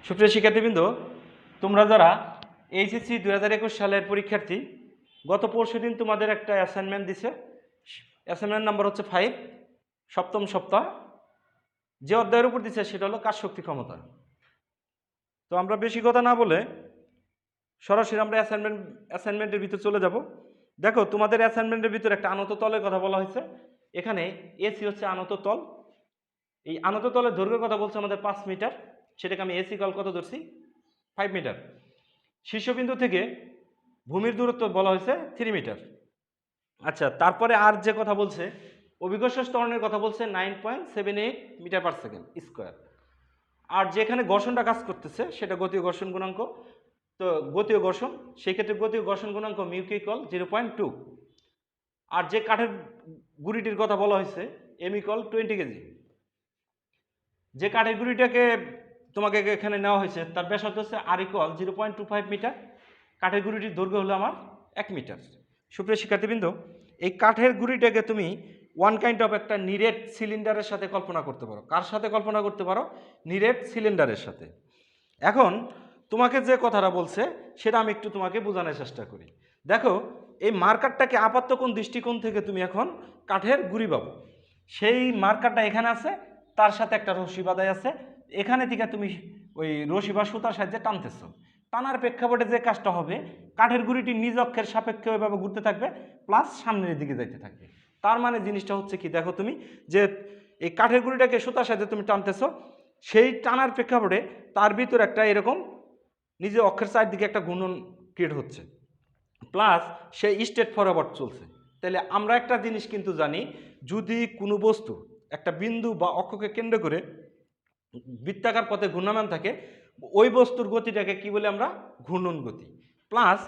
সুপ্রিয় শিক্ষার্থীবৃন্দ, তোমরা যারা এইচএসসি 2021 সালের পরীক্ষার্থী, গত পরশুদিন তোমাদের একটা অ্যাসাইনমেন্ট দিছে। অ্যাসাইনমেন্ট নাম্বার হচ্ছে 5, সপ্তম সপ্তাহ। যে অধ্যায়ের উপর দিছে সেটা হলো কাজ শক্তি ক্ষমতা। তো আমরা বেশি কথা না বলে সরাসরি আমরা অ্যাসাইনমেন্টের ভিতরে চলে যাব। দেখো, তোমাদের অ্যাসাইনমেন্টের ভিতরে একটা আনত তলের কথা বলা হয়েছে। এখানে এসি হচ্ছে আনত তল। এই আনত তলের দৈর্ঘ্যের কথা বলছে আমাদের 5 মিটার, সেটাকে আমি এসি কল কত ধরছি 5 মিটার। শীর্ষবিন্দু থেকে ভূমির দূরত্ব বলা হয়েছে 3 মিটার। আচ্ছা, তারপরে আর যে কথা বলছে, অভিকর্ষ ত্বরণের কথা বলছে 9.78 মিটার পার সেকেন্ড স্কোয়ার। আর যেখানে ঘর্ষণটা কাজ করতেছে সেটা গতীয় ঘর্ষণ গুণাঙ্ক। তো গতীয় ঘর্ষণ, সেই ক্ষেত্রে গতীয় ঘর্ষণ গুণাঙ্ক মিউকে ইকুয়াল 0.2। আর যে কাঠের গুঁড়িটির কথা বলা হয়েছে এম ইকুয়াল 20 কেজি। যে কাঠের গুঁড়িটাকে তোমাকে এখানে নেওয়া হয়েছে তার ব্যাসার্ধ হচ্ছে আর ইকুয়াল 0.25 মিটার। কাঠের গুঁড়িটির দৈর্ঘ্য হলো আমার 1 মিটার। সুপ্রিয় শিক্ষার্থীবৃন্দ, এই কাঠের গুঁড়িটাকে তুমি ওয়ান কাইন্ড অফ একটা নিরেট সিলিন্ডারের সাথে কল্পনা করতে পারো। কার সাথে কল্পনা করতে পারো? নিরেট সিলিন্ডারের সাথে। এখন তোমাকে যে কথাটা বলছে সেটা আমি একটু তোমাকে বোঝানোর চেষ্টা করি। দেখো, এই মার্কারটাকে আপাতত কোন দৃষ্টিকোণ থেকে তুমি এখন কাঠের গুঁড়ি পাবো, সেই মার্কারটা এখানে আছে, তার সাথে একটা রশি বাঁধাই আছে। এখানে থেকে তুমি ওই রশি বা সুতার সাহায্যে টানতেছ। টানার প্রেক্ষাপটে যে কাজটা হবে, কাঠের গুঁড়িটি নিজ অক্ষের সাপেক্ষে ওইভাবে ঘুরতে থাকবে, প্লাস সামনের দিকে যাইতে থাকবে। তার মানে জিনিসটা হচ্ছে কি, দেখো তুমি যে এই কাঠের গুঁড়িটাকে সুতার সাহায্যে তুমি টানতেছ, সেই টানার প্রেক্ষাপটে তার ভিতর একটা এরকম নিজে অক্ষের চারদিকে একটা ঘূর্ণন ক্রিয়েট হচ্ছে, প্লাস সে স্ট্রেট ফরওয়ার্ড চলছে। তাহলে আমরা একটা জিনিস কিন্তু জানি, যদি কোনো বস্তু একটা বিন্দু বা অক্ষকে কেন্দ্র করে বৃত্তাকার পথে ঘূর্ণায়মান থাকে, ওই বস্তুর গতিটাকে কি বলে আমরা? ঘূর্ণন গতি। প্লাস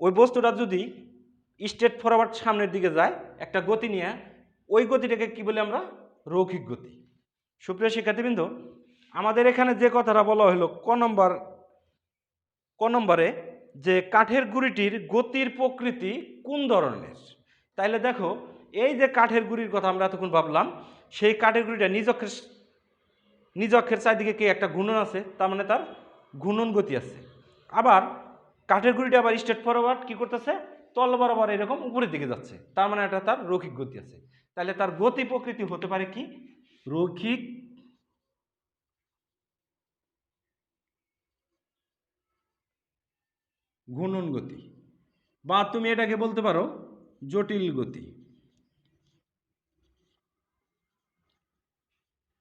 ওই বস্তুটা যদি স্ট্রেট ফরওয়ার্ড সামনের দিকে যায় একটা গতি নিয়ে, ওই গতিটাকে কি বলে আমরা? রৈখিক গতি। সুপ্রিয় শিক্ষার্থীবৃন্দ, আমাদের এখানে যে কথাটা বলা হলো ক নম্বরে, যে কাঠের গুঁড়িটির গতির প্রকৃতি কোন ধরনের। তাইলে দেখো, এই যে কাঠের গুঁড়ির কথা আমরা এতক্ষণ ভাবলাম, সেই কাঠের গুঁড়িটা নিজ অক্ষের চারিদিকে কি একটা ঘূর্ণন আছে, তার মানে তার ঘূর্ণন গতি আছে। আবার কাঠের গুঁড়িটা আবার স্ট্রেট ফরওয়ার্ড কি করতেছে? তল বরাবর এরকম উপরের দিকে যাচ্ছে, তার মানে এটা তার রৈখিক গতি আছে। তাহলে তার গতি প্রকৃতি হতে পারে কি? রৈখিক ঘূর্ণন গতি, বা তুমি এটাকে বলতে পারো জটিল গতি।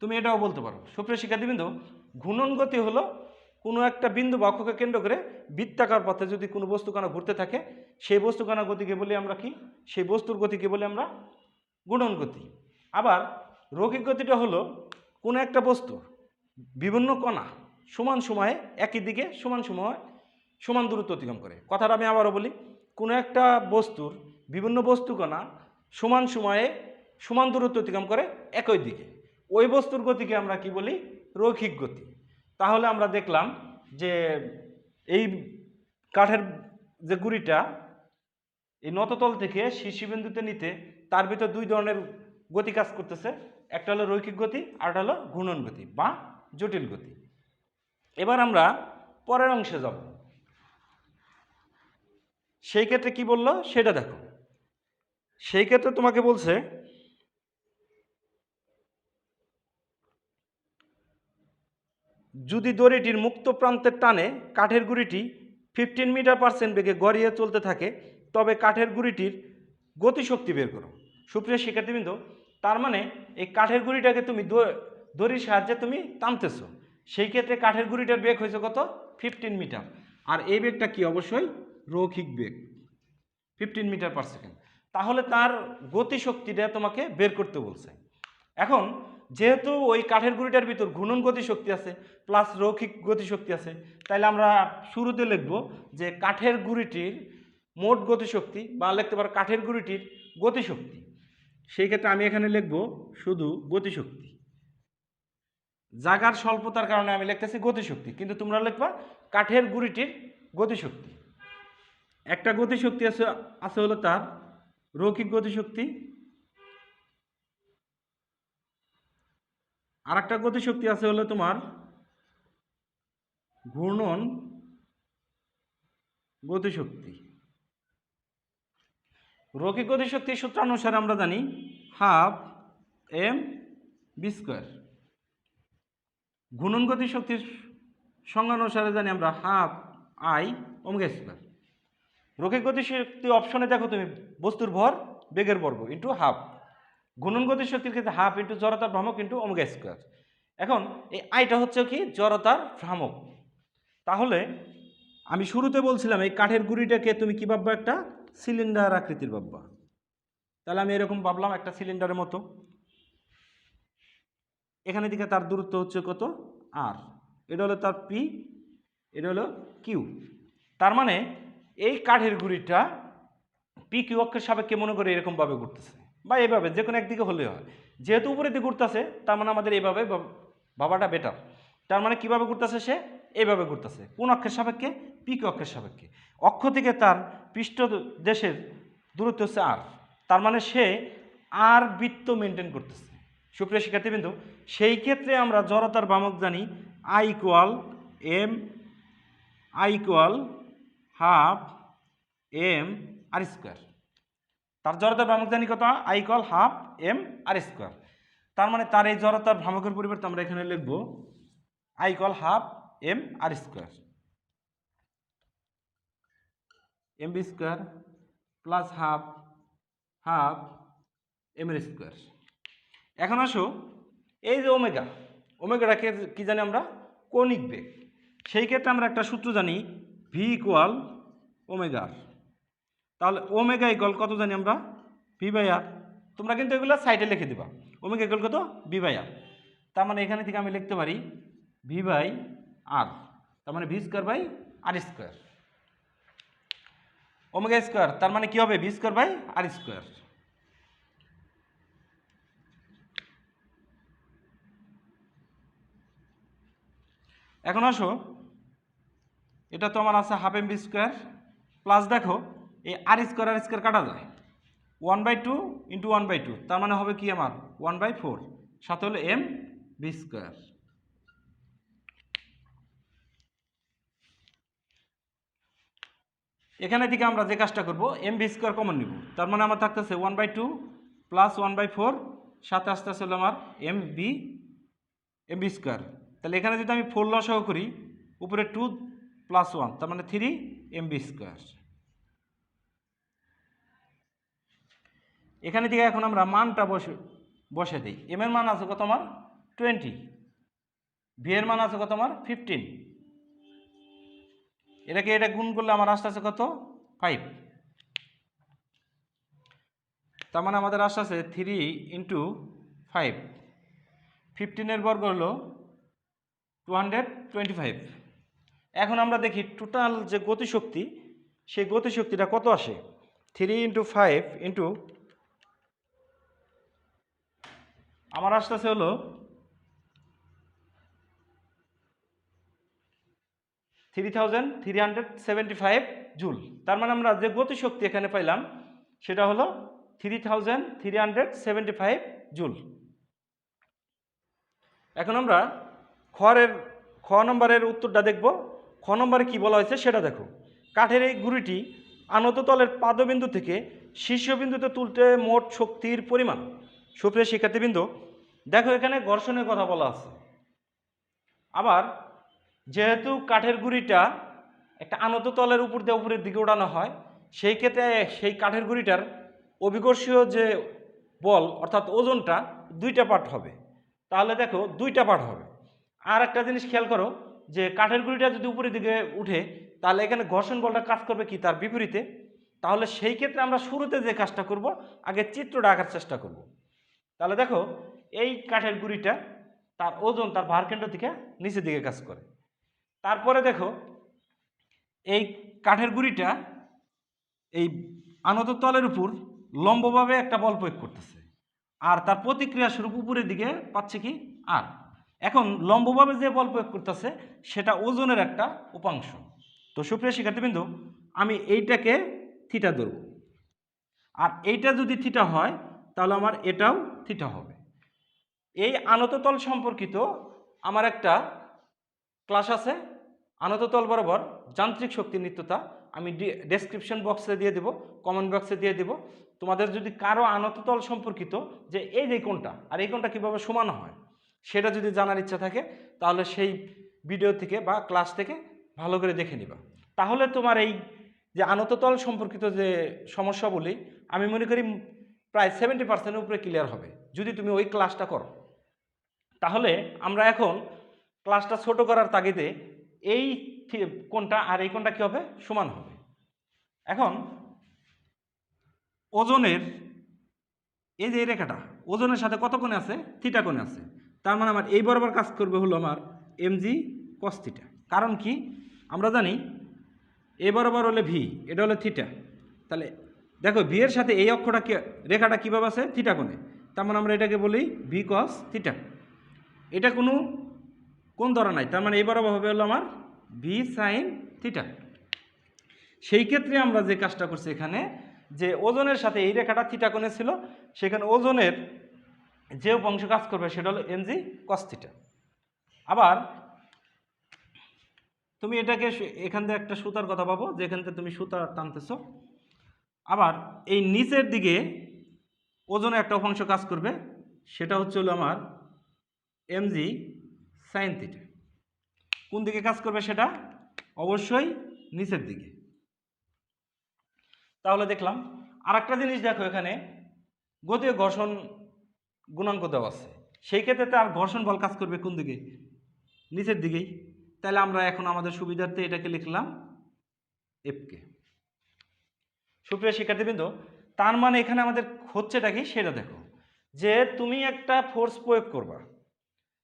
তুমি এটাও বলতে পারো। সুপ্রিয় শিক্ষার্থীবৃন্দ, ঘূর্ণন গতি হলো কোনো একটা বিন্দু বা অক্ষকে কেন্দ্র করে বৃত্তাকার পথে যদি কোনো বস্তুকণা ঘুরতে থাকে, সেই বস্তুকণা গতিকে বলি আমরা কি? সেই বস্তুর গতিকে বলি আমরা ঘূর্ণন গতি। আবার রৈখিক গতিটা হলো কোনো একটা বস্তু বিভিন্ন কণা সমান সময়ে একই দিকে সমান দূরত্ব অতিক্রম করে। কথাটা আমি আবারও বলি, কোনো একটা বস্তুর বিভিন্ন বস্তুকণা সমান সময়ে সমান দূরত্ব অতিক্রম করে একই দিকে, ওই বস্তুর গতিকে আমরা কি বলি? রৈখিক গতি। তাহলে আমরা দেখলাম যে এই কাঠের যে গুঁড়িটা এই নততল থেকে শীর্ষবিন্দুতে নিতে, তার ভিতর দুই ধরনের গতি কাজ করতেছে। একটা হলো রৈখিক গতি, আর একটা হলো ঘূর্ণন গতি বা জটিল গতি। এবার আমরা পরের অংশে যাব। সেই ক্ষেত্রে কি বললো সেটা দেখো। সেই ক্ষেত্রে তোমাকে বলছে যদি দড়িটির মুক্ত প্রান্তের টানে কাঠের গুঁড়িটি 15 মিটার পার সেকেন্ড বেগে গড়িয়ে চলতে থাকে, তবে কাঠের গুঁড়িটির গতিশক্তি বের করো। সুপ্রিয় শিক্ষার্থীবৃন্দ, তার মানে এই কাঠের গুঁড়িটাকে তুমি দড়ির সাহায্যে তুমি টানতেছো, সেই ক্ষেত্রে কাঠের গুঁড়িটার বেগ হয়েছে কত? 15 মিটার। আর এই বেগটা কি? অবশ্যই রৈখিক বেগ, 15 মিটার পার সেকেন্ড। তাহলে তার গতিশক্তিটা তোমাকে বের করতে বলছে। এখন যেহেতু ওই কাঠের গুঁড়িটার ভিতর ঘূর্ণন গতিশক্তি আছে প্লাস রৈখিক গতিশক্তি আছে, তাইলে আমরা শুরুতে লিখব যে কাঠের গুঁড়িটির মোট গতিশক্তি, বা লিখতে পারো কাঠের গুঁড়িটির গতিশক্তি। সেই ক্ষেত্রে আমি এখানে লিখব শুধু গতিশক্তি। জায়গার স্বল্পতার কারণে আমি লিখতেছি গতিশক্তি, কিন্তু তোমরা লিখবা কাঠের গুঁড়িটির গতিশক্তি। একটা গতিশক্তি আছে হলো তার রৈখিক গতিশক্তি, আর একটা গতিশক্তি আছে হলো তোমার ঘূর্ণন গতিশক্তি। রৈখিক গতিশক্তির সূত্রানুসারে আমরা জানি হাফ এম বি স্কোয়ার। ঘূর্ণন গতিশক্তির সংজ্ঞা অনুসারে জানি আমরা হাফ আই ওমেগা স্কোয়ার। রৈখিক গতিশক্তি অপশনে দেখো তুমি বস্তুর ভর বেগের বর্গ ইন্টু হাফ। ঘূর্ণন গতিশক্তির ক্ষেত্রে হাফ ইন্টু জড়তার ভ্রামক ইন্টু ওমেগা স্কোয়ার। এখন এই আইটা হচ্ছে কি জড়তার ভ্রামক। তাহলে আমি শুরুতে বলছিলাম এই কাঠের গুঁড়িটাকে তুমি কি ভাববা, একটা সিলিন্ডার আকৃতির ভাববা। তাহলে আমি এরকম ভাবলাম একটা সিলিন্ডারের মতো। এখানে দিকে তার দূরত্ব হচ্ছে কত, আর। এটা হলো তার পি, এটা হলো কিউ। তার মানে এই কাঠের গুঁড়িটা পি কিউ অক্ষের সাপেক্ষে মনে করে এরকমভাবে ঘুরতেছে, বা এইভাবে যে কোনো একদিকে হলে হয়। যেহেতু উপরের দিকে ঘুরতেছে তার মানে আমাদের এইভাবে ভাবাটা বেটার। তার মানে কীভাবে ঘুরতেছে, সে এইভাবে ঘুরতেছে। কোন অক্ষের সাপেক্ষে, পি কিউ অক্ষের সাপেক্ষে। অক্ষ থেকে তার পৃষ্ঠ দেশের দূরত্ব হচ্ছে আর। তার মানে সে আর বৃত্ত মেনটেন করতেছে। সুপ্রিয় শিক্ষার্থীবৃন্দ, সেই ক্ষেত্রে আমরা জড়তার ভ্রামক জানি I equal M, I equal half M R square. তার জড়তার ভ্রামক জানি কত, I equal half M R square. তার মানে তার এই জড়তার ভ্রামকের পরিবর্তে আমরা এখানে লিখব I equal half M R square, M V square plus half half M এর স্কোয়ার। এখন আসো এই যে ওমেগা, ওমেগাটাকে কি জানি আমরা, কৌণিক বেগ। সেই ক্ষেত্রে আমরা একটা সূত্র জানি ভি ইকুয়াল ওমেগা। তাহলে ওমেগা ইকুয়াল কত জানি আমরা, ভি বাই আর। তোমরা কিন্তু এগুলো সাইডে লিখে দিবা, ওমেগা ইকুয়াল কত, ভি বাই আর। তার মানে এখানে থেকে আমি লিখতে পারি ভি বাই আর, তার মানে V square by R square. Omega square তার মানে কি হবে, V square by R square. এখন আসো, এটা তো আমার আছে half M V square plus, দেখো এই আর স্কোয়ার কাটা যায়, 1/2 ইন্টু 1/2, তার মানে হবে কি আমার 1/4, সাথে হলো এম বি স্কোয়ার। এখানে থেকে আমরা যে কাজটা করব, এম বি স্কোয়ার কমন নিব। তার মানে আমার থাকতেছে 1/2 প্লাস 1/4, সাথে আসতে আসলে আমার এম বি স্কোয়ার। তাহলে এখানে যদি আমি 4 লসাগু করি, উপরে 2 প্লাস 1, তার মানে 3 এম বি স্কোয়ার। এখানে থেকে এখন আমরা মানটা বসে দিই। এম এর মান আছে কত আমার 20, ভি এর মান আছে কত আমার 15। এটাকে এটা গুণ করলে আমার আসতে আছে কত 5। তার মানে আমাদের আসতে আছে 3 ইন্টু 5, 15 বর্গ হলো 225। এখন আমরা দেখি টোটাল যে গতিশক্তি, সেই গতিশক্তিটা কত আসে। 3 ইন্টু 5 ইন্টু আমার আসতেছে হলো 3375 জুল। তার মানে আমরা যে গতিশক্তি এখানে পাইলাম সেটা হলো 3375 জুল। এখন আমরা খ নম্বরের উত্তরটা দেখব। খ নম্বরে কি বলা হয়েছে সেটা দেখো। কাঠের এই গুঁড়িটি আনত তলের পাদবিন্দু থেকে শীর্ষবিন্দুতে তুলতে মোট শক্তির পরিমাণ। সুপ্রিয় শিক্ষার্থীবৃন্দ, দেখো এখানে ঘর্ষণের কথা বলা আছে। আবার যেহেতু কাঠের গুঁড়িটা একটা আনত তলের উপর দিয়ে উপরের দিকে ওঠানো হয়, সেই ক্ষেত্রে সেই কাঠের গুঁড়িটার অভিকর্ষীয় যে বল অর্থাৎ ওজনটা 2টা পার্ট হবে। তাহলে দেখো 2টা পার্ট হবে। আর একটা জিনিস খেয়াল করো যে কাঠের গুঁড়িটা যদি উপরের দিকে উঠে, তাহলে এখানে ঘর্ষণ বলটা কাজ করবে কি তার বিপরীতে। তাহলে সেই ক্ষেত্রে আমরা শুরুতে যে কাজটা করব, আগে চিত্রটা আঁকার চেষ্টা করব। তাহলে দেখো এই কাঠের গুঁড়িটা তার ওজন তার ভারকেন্দ্র থেকে নিচের দিকে কাজ করে। তারপরে দেখো এই কাঠের গুঁড়িটা এই আনত তলের উপর লম্বভাবে একটা বল প্রয়োগ করতেছে, আর তার প্রতিক্রিয়া স্বরূপ উপরের দিকে পাচ্ছে কি আর। এখন লম্বভাবে যে বল প্রয়োগ করতেছে সেটা ওজনের একটা উপাংশ। তো সুপ্রিয় শিক্ষার্থীবৃন্দ, আমি এইটাকে থিটা ধরব, আর এইটা যদি থিটা হয় তাহলে আমার এটাও থিটা হবে। এই আনত তল সম্পর্কিত আমার একটা ক্লাস আছে, আনত তল বরাবর যান্ত্রিক শক্তির নিত্যতা আমি ডেসক্রিপশন বক্সে দিয়ে দেব, কমেন্ট বক্সে দিয়ে দেব। তোমাদের যদি কারো আনত তল সম্পর্কিত যে এই যে কোণটা আর এই কোণটা কীভাবে সমান হয় সেটা যদি জানার ইচ্ছা থাকে তাহলে সেই ভিডিও থেকে বা ক্লাস থেকে ভালো করে দেখে নিবা। তাহলে তোমার এই যে আনত তল সম্পর্কিত যে সমস্যাগুলি আমি মনে করি প্রায় 70% উপরে ক্লিয়ার হবে যদি তুমি ওই ক্লাসটা করো। তাহলে আমরা এখন ক্লাসটা ছোট করার তাগিদে এই কোণটা আর এই কোণটা কী হবে, সমান হবে। এখন ওজনের এই যে রেখাটা ওজনের সাথে কত কোণে আছে, থিটা কোণে আছে। তার মানে আমার এই বরাবর কাজ করবে হলো আমার mg cos থিটা। কারণ কি আমরা জানি এ বরাবর হলে ভি, এটা হলো থিটা। তাহলে দেখো ভি এর সাথে এই অক্ষটা রেখাটা কীভাবে আছে, থিটা কোণে। তার মানে আমরা এটাকে বলি ভি cos থিটা। এটা কোনো কোণ ধরা নাই, তার মানে এই বরাবর হবে হলো আমার ভি সাইন থিটা। সেই ক্ষেত্রে আমরা যে কাজটা করছি এখানে যে ওজনের সাথে এই রেখাটা থিটা কোণে ছিল, সেখানে ওজনের যে অংশ কাজ করবে সেটা হলো mg cos থিটা। আবার তুমি এটাকে এখান থেকে একটা সুতার কথা পাবো, যেখান থেকে তুমি সুতা টানতেছো। আবার এই নিচের দিকে ওজনে একটা অংশ কাজ করবে, সেটা হচ্ছে হলো আমার mg sin থিটা। কোন দিকে কাজ করবে সেটা অবশ্যই নিচের দিকে। তাহলে দেখলাম আর একটা জিনিস দেখো, এখানে গতীয় ঘর্ষণ গুণাঙ্ক দেওয়া আছে, সেই ক্ষেত্রে তার ঘর্ষণ বল কাজ করবে কোন দিকে, নিচের দিকেই। তাহলে আমরা এখন আমাদের সুবিধার্থে এটাকে লিখলাম এফকে। সুপ্রিয় শিক্ষার্থীবৃন্দ, তার মানে এখানে আমাদের হচ্ছেটা কি সেটা দেখো, যে তুমি একটা ফোর্স প্রয়োগ করবা,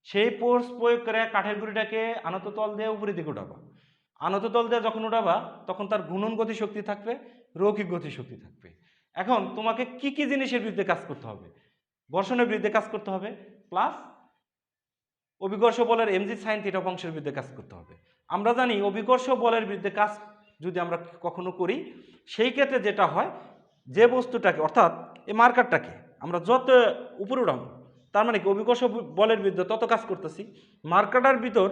সেই ফোর্স প্রয়োগ করে কাঠের গুঁড়িটাকে আনত তল দিয়ে উপরের দিকে উঠাবা। আনত তল দিয়ে যখন উঠাবা তখন তার ঘূর্ণন গতিশক্তি থাকবে, রৈখিক গতিশক্তি থাকবে। এখন তোমাকে কি কি জিনিসের বিরুদ্ধে কাজ করতে হবে, ঘর্ষণের বিরুদ্ধে কাজ করতে হবে, প্লাস অভিকর্ষ বলের mg sin থিটা অংশের বিরুদ্ধে কাজ করতে হবে। আমরা জানি অভিকর্ষ বলের বিরুদ্ধে কাজ যদি আমরা কখনো করি, সেই ক্ষেত্রে যেটা হয় যে বস্তুটাকে অর্থাৎ এই মার্কারটাকে আমরা যত উপরে উঠাবো, তার মানে কি অভিকর্ষ বলের বিরুদ্ধে তত কাজ করতেছি, মার্কারটার ভিতর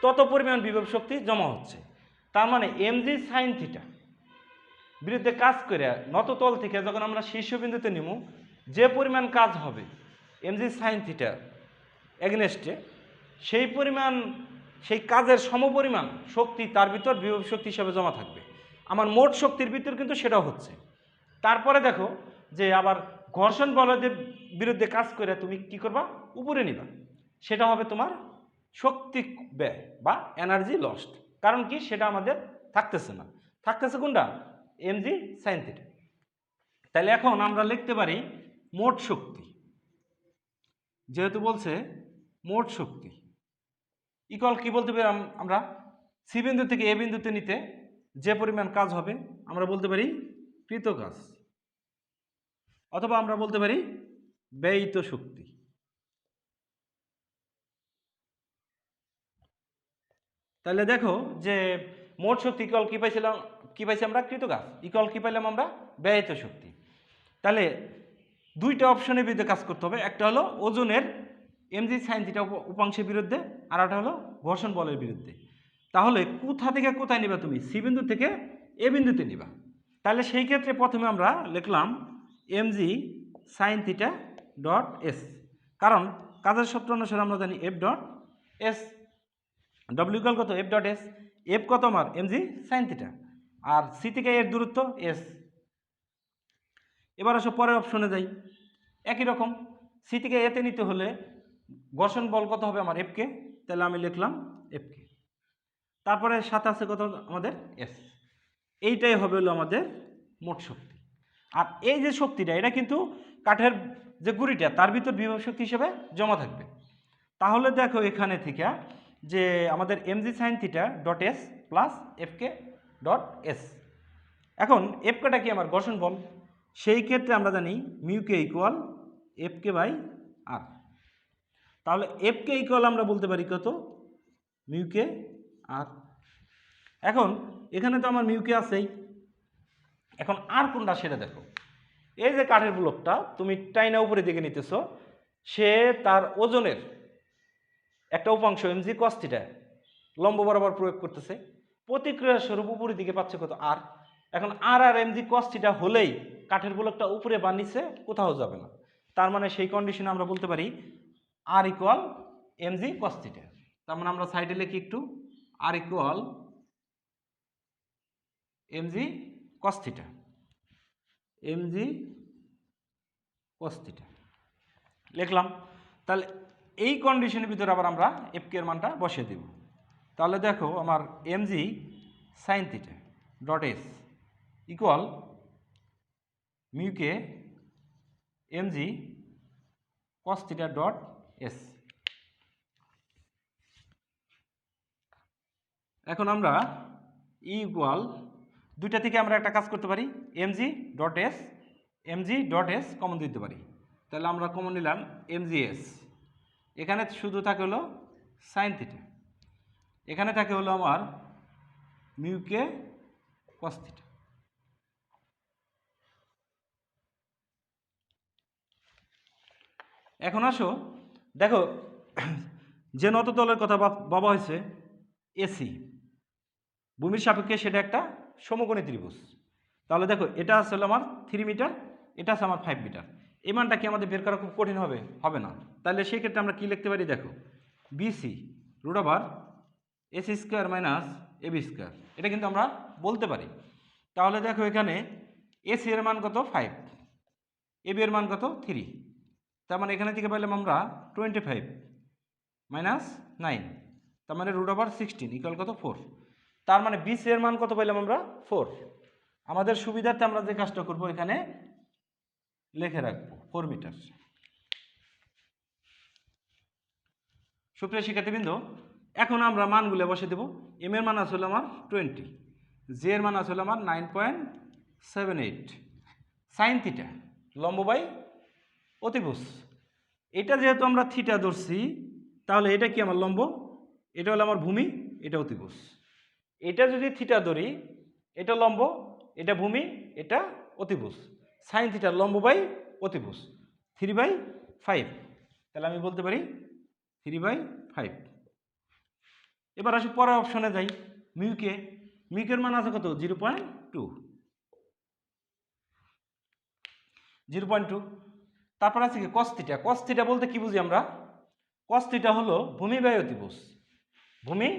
তত পরিমাণ বিভব শক্তি জমা হচ্ছে। তার মানে mg sin থিটা বিরুদ্ধে কাজ করে নত তল থেকে যখন আমরা শীর্ষবিন্দুতে নিব, যে পরিমাণ কাজ হবে mg sin থিটা এগনেস্টে, সেই পরিমাণ সেই কাজের সমপরিমাণ শক্তি তার ভিতর বিভব শক্তি হিসাবে জমা থাকবে। আমার মোট শক্তির ভিতর কিন্তু সেটাও হচ্ছে। তারপরে দেখো যে আবার ঘর্ষণ বলের বিরুদ্ধে কাজ করে তুমি কি করবা, উপরে নিবা, সেটা হবে তোমার শক্তি ব্যয় বা এনার্জি লস্ট। কারণ কি সেটা আমাদের থাকতেছে না, থাকতেছে কোনটা, mg sin থিটা। তাহলে এখন আমরা লিখতে পারি মোট শক্তি, যেহেতু বলছে মোট শক্তি ইকুয়াল কি বলতে পারি আমরা, সি বিন্দু থেকে এ বিন্দুতে নিতে যে পরিমাণ কাজ হবে আমরা বলতে পারি কৃত কাজ, অথবা আমরা বলতে পারি ব্যয়িত শক্তি। তাহলে দেখো যে মোট শক্তি ইকুয়াল কি পাইছিলাম, কি পাইছি আমরা, কৃত কাজ ইকুয়াল কি পাইলাম আমরা, ব্যয়িত শক্তি। তাহলে দুইটা অপশনের বিরুদ্ধে কাজ করতে হবে, একটা হলো ওজনের mg sin থিটা উপাংশের বিরুদ্ধে, আর একটা হলো ঘর্ষণ বলের বিরুদ্ধে। তাহলে কোথা থেকে কোথায় নিবা, তুমি সি বিন্দু থেকে এ বিন্দুতে নিবা। তাহলে সেই ক্ষেত্রে প্রথমে আমরা লিখলাম mg sin theta dot S, কারণ কাজের সূত্র অনুসারে আমরা জানি F dot S, W equal কত, এফ ডট এস। এফ কত আমার mg sin থিটা, আর সি থেকে এর দূরত্ব এস। এবার আসো পরের অপশনে যাই, একই রকম সি থেকে এতে নিতে হলে ঘর্ষণ বল কত হবে আমার, এফকে। তাহলে আমি লিখলাম এফকে, তারপরে সাথে আছে কত আমাদের এস। এইটাই হবে হলো আমাদের মোট শক্তি। আর এই যে শক্তিটা এটা কিন্তু কাঠের যে গুঁড়িটা তার ভিতর বিভব শক্তি হিসেবে জমা থাকবে। তাহলে দেখো এখানে থেকে যে আমাদের mg sin theta dot S plus F K dot S. এখন এফকেটা কি আমার ঘর্ষণ বল, সেই ক্ষেত্রে আমরা জানি মিউকে ইকুয়াল এফকে বাই আর। তাহলে এফকে ইকুয়াল আমরা বলতে পারি কত, মিউকে আর। এখন এখানে তো আমার মিউকে আছেই, এখন আর কোনটা সেটা দেখো। এই যে কাঠের ব্লকটা তুমি টাইনা উপরে দিকে নিতেছো, সে তার ওজনের একটা উপাংশ mg cos থিটা লম্ব বরাবর প্রয়োগ করতেছে, প্রতিক্রিয়া স্বরূপ উপরের দিকে পাচ্ছে কত আর। এখন আর আর এমজি কস থিটা হলেই কাঠের গোলকটা উপরে বা নিচে কোথাও যাবে না। তার মানে সেই কন্ডিশনে আমরা বলতে পারি R equal M G cos theta. তার মানে আমরা সাইডে লিখি একটু R equal M G cos theta, M G cos theta লিখলাম। তাহলে এই কন্ডিশনের ভিতরে আবার আমরা এফ কে এর মানটা বসিয়ে দেব। তাহলে দেখো আমার M G sine theta dot S equal mu K M G cos theta dot S. এখন আমরা ইকুয়াল দুইটা থেকে আমরা একটা কাজ করতে পারি, MG dot S, MG dot S common দিতে পারি। তাহলে আমরা কমন নিলাম এমজি এস, এখানে শুধু থাকে হলো সাইন থিটা, এখানে থাকে হলো আমার মিউকে কস থিটা। এখন আসো দেখো যে নততলের কথা ভাবা হয়েছে এসি ভূমির সাপেক্ষে সেটা একটা সমকোণী ত্রিভুজ। তাহলে দেখো এটা আসলে আমার 3 মিটার, এটা আছে আমার 5 মিটার। এই মানটা কি আমাদের বের করা খুব কঠিন হবে? হবে না। তাহলে সেই ক্ষেত্রে আমরা কি লিখতে পারি দেখো, BC root over AC square minus AB square, এটা কিন্তু আমরা বলতে পারি। তাহলে দেখো এখানে এসি এর মান কত 5, এবি এর মান কত 3, তার মানে এখানে থেকে পাইলাম আমরা 25 মাইনাস 9, তার মানে রুট ওভার 16 ইকুয়াল কত 4। তার মানে বিসি এর মান কত পাইলাম আমরা 4। আমাদের সুবিধার্থে আমরা যে কাজটা করব এখানে লিখে রাখবো 4 মিটার। সুপ্রিয় শিক্ষার্থীবৃন্দ, এখন আমরা মানগুলো বসে দেব। এম এর মান আসলে আমার 20, জে এর মান আসলে আমার 9.78, সাইন থিটা লম্ব বাই অতিভুজ, এটা যেহেতু আমরা থিটা ধরছি তাহলে এটা কি আমার লম্ব, এটা হলো আমার ভূমি, এটা অতিভুজ। এটা যদি থিটা ধরি এটা লম্ব, এটা ভূমি, এটা অতিভুজ, সাইন থিটা লম্ব বাই অতিভুজ 3/5। তাহলে আমি বলতে পারি 3/5। এবার আসি পরের অপশনে যাই, মিউকে, মিউকের মান আছে কত 0.2। তারপর আছে কি কস থিটা, কস থিটা বলতে কি বুঝি আমরা, কস থিটা হলো ভূমি বাই অতিভুজ, ভূমি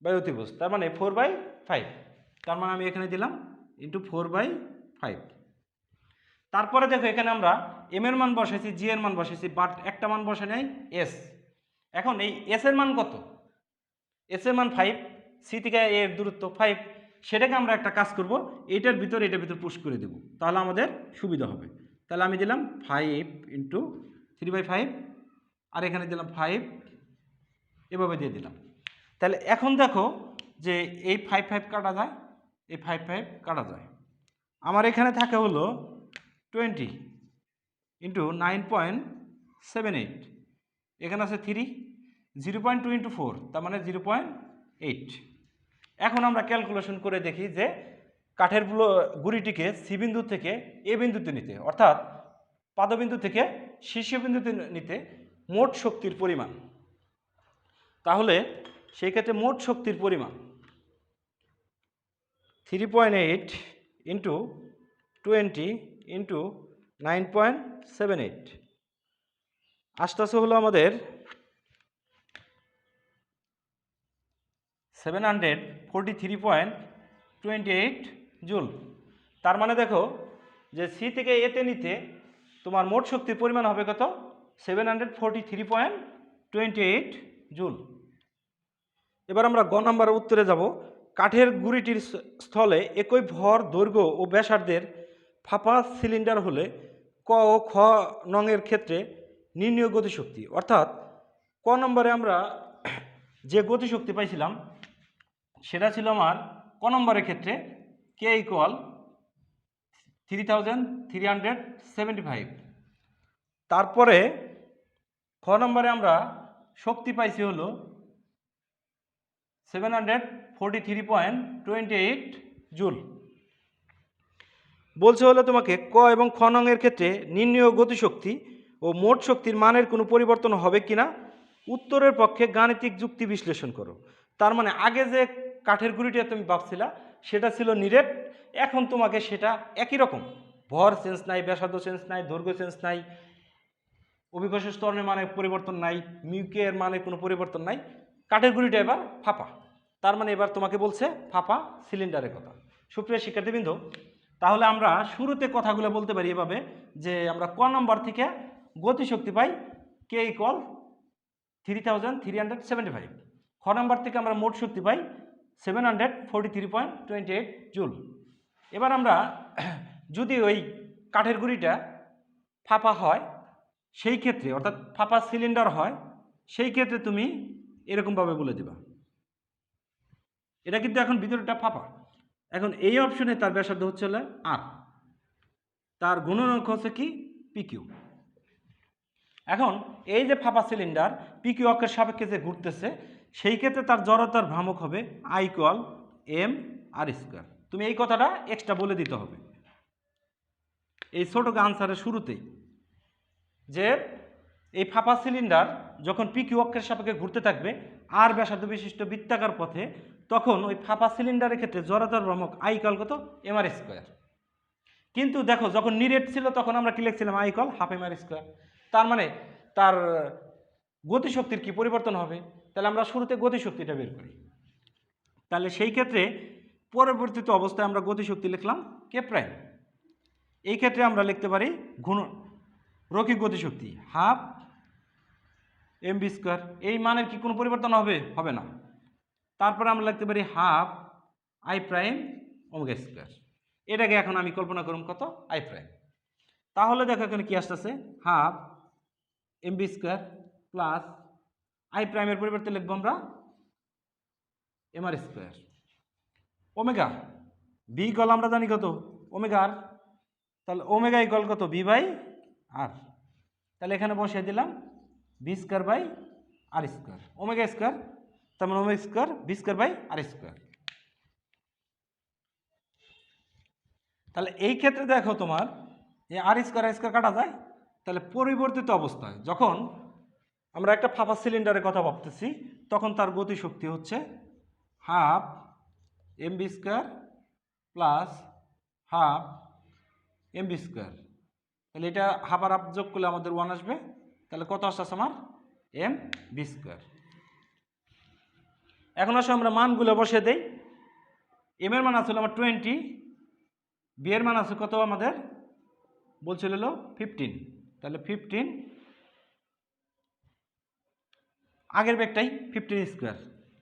বাই অতিভুজ, তার মানে 4/5। তার মানে আমি এখানে দিলাম ইন্টু 4/5। তারপরে দেখো এখানে আমরা এম এর মান বসাইছি, জি এর মান বসাইছি, বাট একটা মান বসে নাই এস। এখন এই এস এর মান কত, এস এর মান 5, সি থেকে এর দূরত্ব 5, সেটাকে আমরা একটা কাজ করব, এটার ভিতর পুশ করে দেব, তাহলে আমাদের সুবিধা হবে। তাহলে আমি দিলাম 5 ইন্টু 3/5, আর এখানে দিলাম 5, এভাবে দিয়ে দিলাম। তাহলে এখন দেখো যে এই 5 কাটা যায়, এই 5 কাটা যায়, আমার এখানে থাকে হলো 20 ইন্টু 9.78, এখানে আছে 3, 0.2 ইন্টু 4, তার মানে 0.8। এখন আমরা ক্যালকুলেশন করে দেখি যে কাঠের গুঁড়িটিকে সি বিন্দু থেকে এ বিন্দুতে নিতে, অর্থাৎ পাদবিন্দু থেকে শীর্ষবিন্দুতে নিতে মোট শক্তির পরিমাণ। তাহলে সেই ক্ষেত্রে মোট শক্তির পরিমাণ 3.8 ইন্টু 20 ইন্টু 9.78 আসতেছে হলো আমাদের 743.28 জুল। তার মানে দেখো যে সি থেকে এতে নিতে তোমার মোট শক্তির পরিমাণ হবে কত 743.28 জুল। এবার আমরা গ নম্বরের উত্তরে যাব। কাঠের গুঁড়িটির স্থলে একই ভর দৈর্ঘ্য ও ব্যাসার্ধের ফাঁপা সিলিন্ডার হলে ক ও খ নংয়ের ক্ষেত্রে নির্ণীয় গতিশক্তি, অর্থাৎ ক নম্বরে আমরা যে গতিশক্তি পাইছিলাম সেটা ছিল আমার ক নম্বরের ক্ষেত্রে কে ইকুয়াল 3375। তারপরে খ নম্বরে আমরা শক্তি পাইছি হলো 743.28 জুল। বলছে হলো তোমাকে ক এবং খ নংয়ের ক্ষেত্রে নির্ণীয় গতিশক্তি ও মোট শক্তির মানের কোনো পরিবর্তন হবে কিনা উত্তরের পক্ষে গাণিতিক যুক্তি বিশ্লেষণ করো। তার মানে আগে যে কাঠের গুঁড়িটা তুমি ভাবছিলা সেটা ছিল নিরেট, এখন তোমাকে সেটা একই রকম, ভর চেঞ্জ নাই, ব্যাসার্ধ চেঞ্জ নাই, দৈর্ঘ্য চেঞ্জ নাই, অভিকর্ষ স্তরের মানে পরিবর্তন নাই, মিউকের মানে কোনো পরিবর্তন নাই, কাঠের গুঁড়িটা এবার ফাঁপা। তার মানে এবার তোমাকে বলছে ফাঁপা সিলিন্ডারের কথা। সুপ্রিয় শিক্ষার্থীবৃন্দ, তাহলে আমরা শুরুতে কথাগুলো বলতে পারি এভাবে যে আমরা ক নম্বর থেকে গতিশক্তি পাই কে ইকুয়াল 3375, খ নম্বর থেকে আমরা মোট শক্তি পাই 743.28 জুল। এবার আমরা যদি ওই কাঠের গুঁড়িটা ফাঁপা হয় সেই ক্ষেত্রে, অর্থাৎ ফাঁপা সিলিন্ডার হয় সেই ক্ষেত্রে তুমি এরকমভাবে বলে দিবা, এটা কিন্তু এখন ভিতরটা ফাঁপা। এখন এই অপশনে তার ব্যাসার্ধ হচ্ছে হলো আর, তার গুণাঙ্ক হচ্ছে কি পিকিউ। এখন এই যে ফাঁপা সিলিন্ডার পিকিউ অক্ষের সাপেক্ষে যে ঘুরতেছে সেই ক্ষেত্রে তার জড়তার ভ্রামক হবে I equal M R square. তুমি এই কথাটা এক্সট্রা বলে দিতে হবে এই ছোট আনসারের শুরুতেই, যে এই ফাঁপা সিলিন্ডার যখন পিকিউ অক্ষের সাপেক্ষে ঘুরতে থাকবে আর ব্যাসার্ধ বিশিষ্ট বৃত্তাকার পথে, তখন ওই ফাঁপা সিলিন্ডারের ক্ষেত্রে জড়তার ভ্রামক আই ইকুয়াল কত এম আর স্কোয়ার। কিন্তু দেখো যখন নিরেট ছিল তখন আমরা কি লিখছিলাম I equal half M R square. তার মানে তার গতিশক্তির কি পরিবর্তন হবে, তাহলে আমরা শুরুতে গতিশক্তিটা বের করি। তাহলে সেই ক্ষেত্রে পরবর্তীত অবস্থায় আমরা গতিশক্তি লিখলাম কে প্রাইম। এই ক্ষেত্রে আমরা লিখতে পারি রৈখিক গতিশক্তি হাফ এম বি স্কোয়ার। এই মানের কি কোনো পরিবর্তন হবে? হবে না। তারপরে আমরা লিখতে পারি half I prime omega square. এটাকে এখন আমি কল্পনা করুন কত আই প্রাইম। তাহলে দেখো এখানে কি আসতেছে half M V square plus I প্রাইমের পরিবর্তে লিখবো আমরা M R square omega V equal আমরা জানি কত ওমেগা আর, তাহলে ওমেগা ইকুয়াল কত বি বাই আর। তাহলে এখানে বসিয়ে দিলাম V square by R square omega square, তার মানে omega square V square by R square. তাহলে এই ক্ষেত্রে দেখো তোমার এই আর স্কোয়ার কাটা যায়। তাহলে পরিবর্তিত অবস্থায় যখন আমরা একটা ফাঁপা সিলিন্ডারের কথা ভাবতেছি তখন তার গতিশক্তি হচ্ছে half M V square plus half M V square. তাহলে এটা হাফ আর হাফ যোগ করলে আমাদের 1 আসবে। তাহলে কত আসছে আমার এম বি স্কোয়ার। এখন আসলে আমরা মানগুলো বসিয়ে দেই। এম এর মান আসলে আমার 20, বি এর মান আছে কত আমাদের বলছিল 15। তাহলে 15 আগের ব্যাগটাই 15 স্কোয়ার।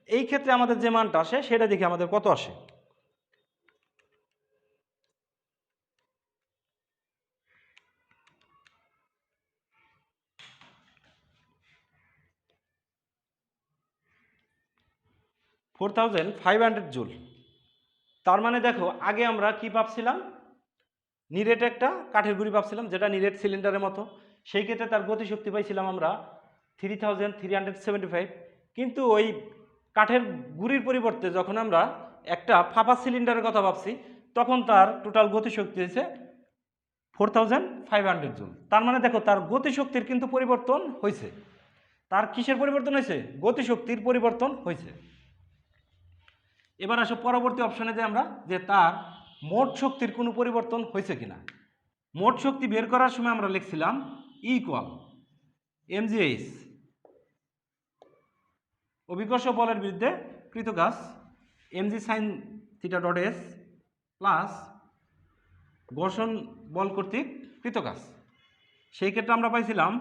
এই ক্ষেত্রে আমাদের যে মানটা আসে সেটা দেখে আমাদের কত আসে। $4500 জুল। তার মানে দেখো আগে আমরা কি ভাবছিলাম নিরেট একটা কাঠের গুঁড়ি ভাবছিলাম যেটা নিরেট সিলিন্ডারের মতো, সেই ক্ষেত্রে তার গতিশক্তি পাইছিলাম আমরা 3375। কিন্তু ওই কাঠের গুঁড়ির পরিবর্তে যখন আমরা একটা ফাঁপা সিলিন্ডারের কথা ভাবছি তখন তার টোটাল গতিশক্তি হয়েছে 4500 জুল। তার মানে দেখো তার গতিশক্তির কিন্তু পরিবর্তন হয়েছে। তার কিসের পরিবর্তন হয়েছে? গতিশক্তির পরিবর্তন হয়েছে। এবার আসো পরবর্তী অপশনে যে আমরা যে তার মোট শক্তির কোনো পরিবর্তন হয়েছে কিনা। মোট শক্তি বের করার সময় আমরা লিখছিলাম ইকুয়াল এমজিএইচ অভিকর্ষ বলের বিরুদ্ধে কৃত কাজ MG sine theta dot S plus ঘর্ষণ বল কর্তৃক কৃত কাজ। সেই ক্ষেত্রে আমরা পাইছিলাম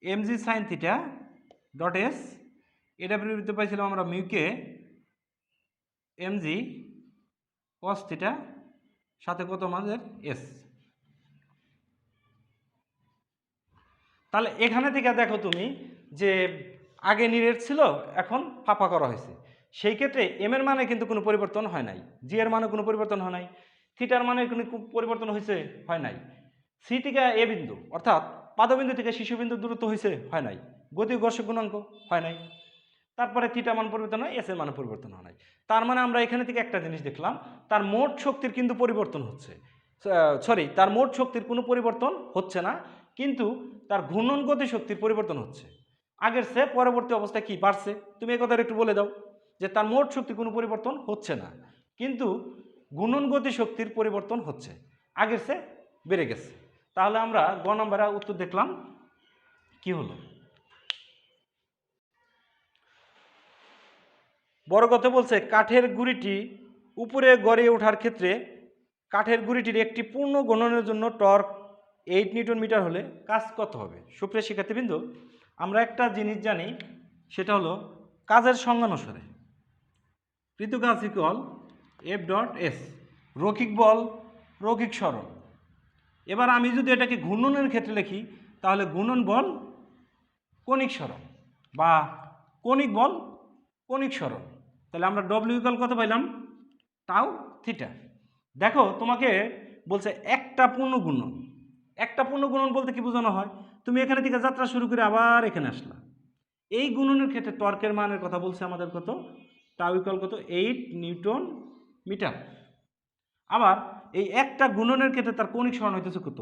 MG sine theta dot S, এটা বিরুদ্ধে পাইছিলাম আমরা মিউকে এমজি কস থিটা সাথে কত আমাদের এস। তাহলে এখানে থেকে দেখো তুমি যে আগে নিরেট ছিল এখন ফাঁপা করা হয়েছে, সেই ক্ষেত্রে এম এর মানে কিন্তু কোনো পরিবর্তন হয় নাই, জি এর মানে কোনো পরিবর্তন হয় নাই, থিটার মানে কোনো পরিবর্তন হয়েছে হয় নাই, সি থেকে এ বিন্দু অর্থাৎ পাদবিন্দু থেকে শিশুবিন্দু দূরত্ব হয়েছে হয় নাই, গতি ঘর্ষক গুণাঙ্ক হয় নাই, তারপরে থিটা মান পরিবর্তন হয়, এস এর মানে পরিবর্তন হয় নাই। তার মানে আমরা এখানে থেকে একটা জিনিস দেখলাম তার মোট শক্তির কিন্তু পরিবর্তন হচ্ছে, তার মোট শক্তির কোনো পরিবর্তন হচ্ছে না, কিন্তু তার ঘূর্ণন গতি শক্তির পরিবর্তন হচ্ছে। আগের চেয়ে পরবর্তী অবস্থায় কি বাড়ছে, তুমি এই কথাটা একটু বলে দাও যে তার মোট শক্তি কোনো পরিবর্তন হচ্ছে না, কিন্তু গুণন গতি শক্তির পরিবর্তন হচ্ছে, আগের চেয়ে বেড়ে গেছে। তাহলে আমরা গ নম্বরে উত্তর দেখলাম কি হলো। বড় কথা বলছে কাঠের গুঁড়িটি উপরে গড়ে ওঠার ক্ষেত্রে কাঠের গুঁড়িটির একটি পূর্ণ গণনের জন্য টর্ক 8 নিউটন মিটার হলে কাজ কত হবে। সুপ্রিয় শিক্ষার্থীবৃন্দ, আমরা একটা জিনিস জানি, সেটা হলো কাজের সংজ্ঞানুসারে কৃত কাজ ইকুয়াল এফ ডট এস, রৈখিক বল রৈখিক সরণ। এবার আমি যদি এটাকে ঘূর্ণনের ক্ষেত্রে লিখি তাহলে ঘূর্ণন বল কণিক সরণ বা কণিক বল কণিক সরণ। তাহলে আমরা ডব্লিউ ইকুয়াল কত পাইলাম, টাউ থিটা। দেখো তোমাকে বলছে একটা পূর্ণ গুণন, একটা পূর্ণ গুণন বলতে কি বোঝানো হয়, তুমি এখানে থেকে যাত্রা শুরু করে আবার এখানে আসলা, এই গুণনের ক্ষেত্রে টর্কের মানের কথা বলছে আমাদের কত, টাউ ইকুয়াল কত 8 নিউটন মিটার। আবার এই একটা গুণনের ক্ষেত্রে তার কৌণিক সরণ হইতেছে কত,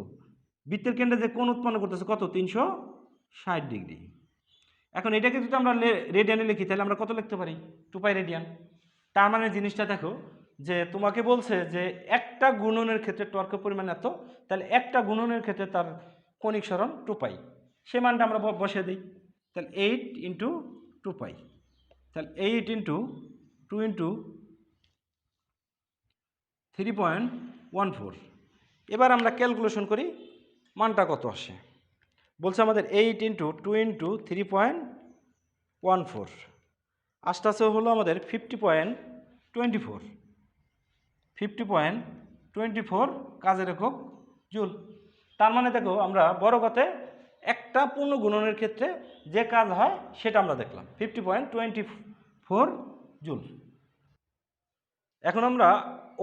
বৃত্তের কেন্দ্রে যে কোণ উৎপন্ন করতেছে কত 360 ডিগ্রি। এখন এটাকে যদি আমরা রেডিয়ানে লিখি তাহলে আমরা কত লিখতে পারি, 2π রেডিয়ান। তার মানে জিনিসটা দেখো যে তোমাকে বলছে যে একটা গুণনের ক্ষেত্রে টর্কের পরিমাণ এত, তাহলে একটা গুণনের ক্ষেত্রে তার কৌণিক সরণ 2π, সে মানটা আমরা বসিয়ে দিই। তাহলে 8 ইন্টু 2π, তাহলে 8 ইন্টু 2 ইন্টু 3.14। এবার আমরা ক্যালকুলেশন করি মানটা কত আসে। বলছে আমাদের 8 ইন্টু 2 ইন্টু 3.14 আস্তে আস্তে হলো আমাদের 50.24, 50.24 কাজের একক জুল। তার মানে দেখো আমরা বড় কথায় একটা পূর্ণ গুণনের ক্ষেত্রে যে কাজ হয় সেটা আমরা দেখলাম 50.24 জুল। এখন আমরা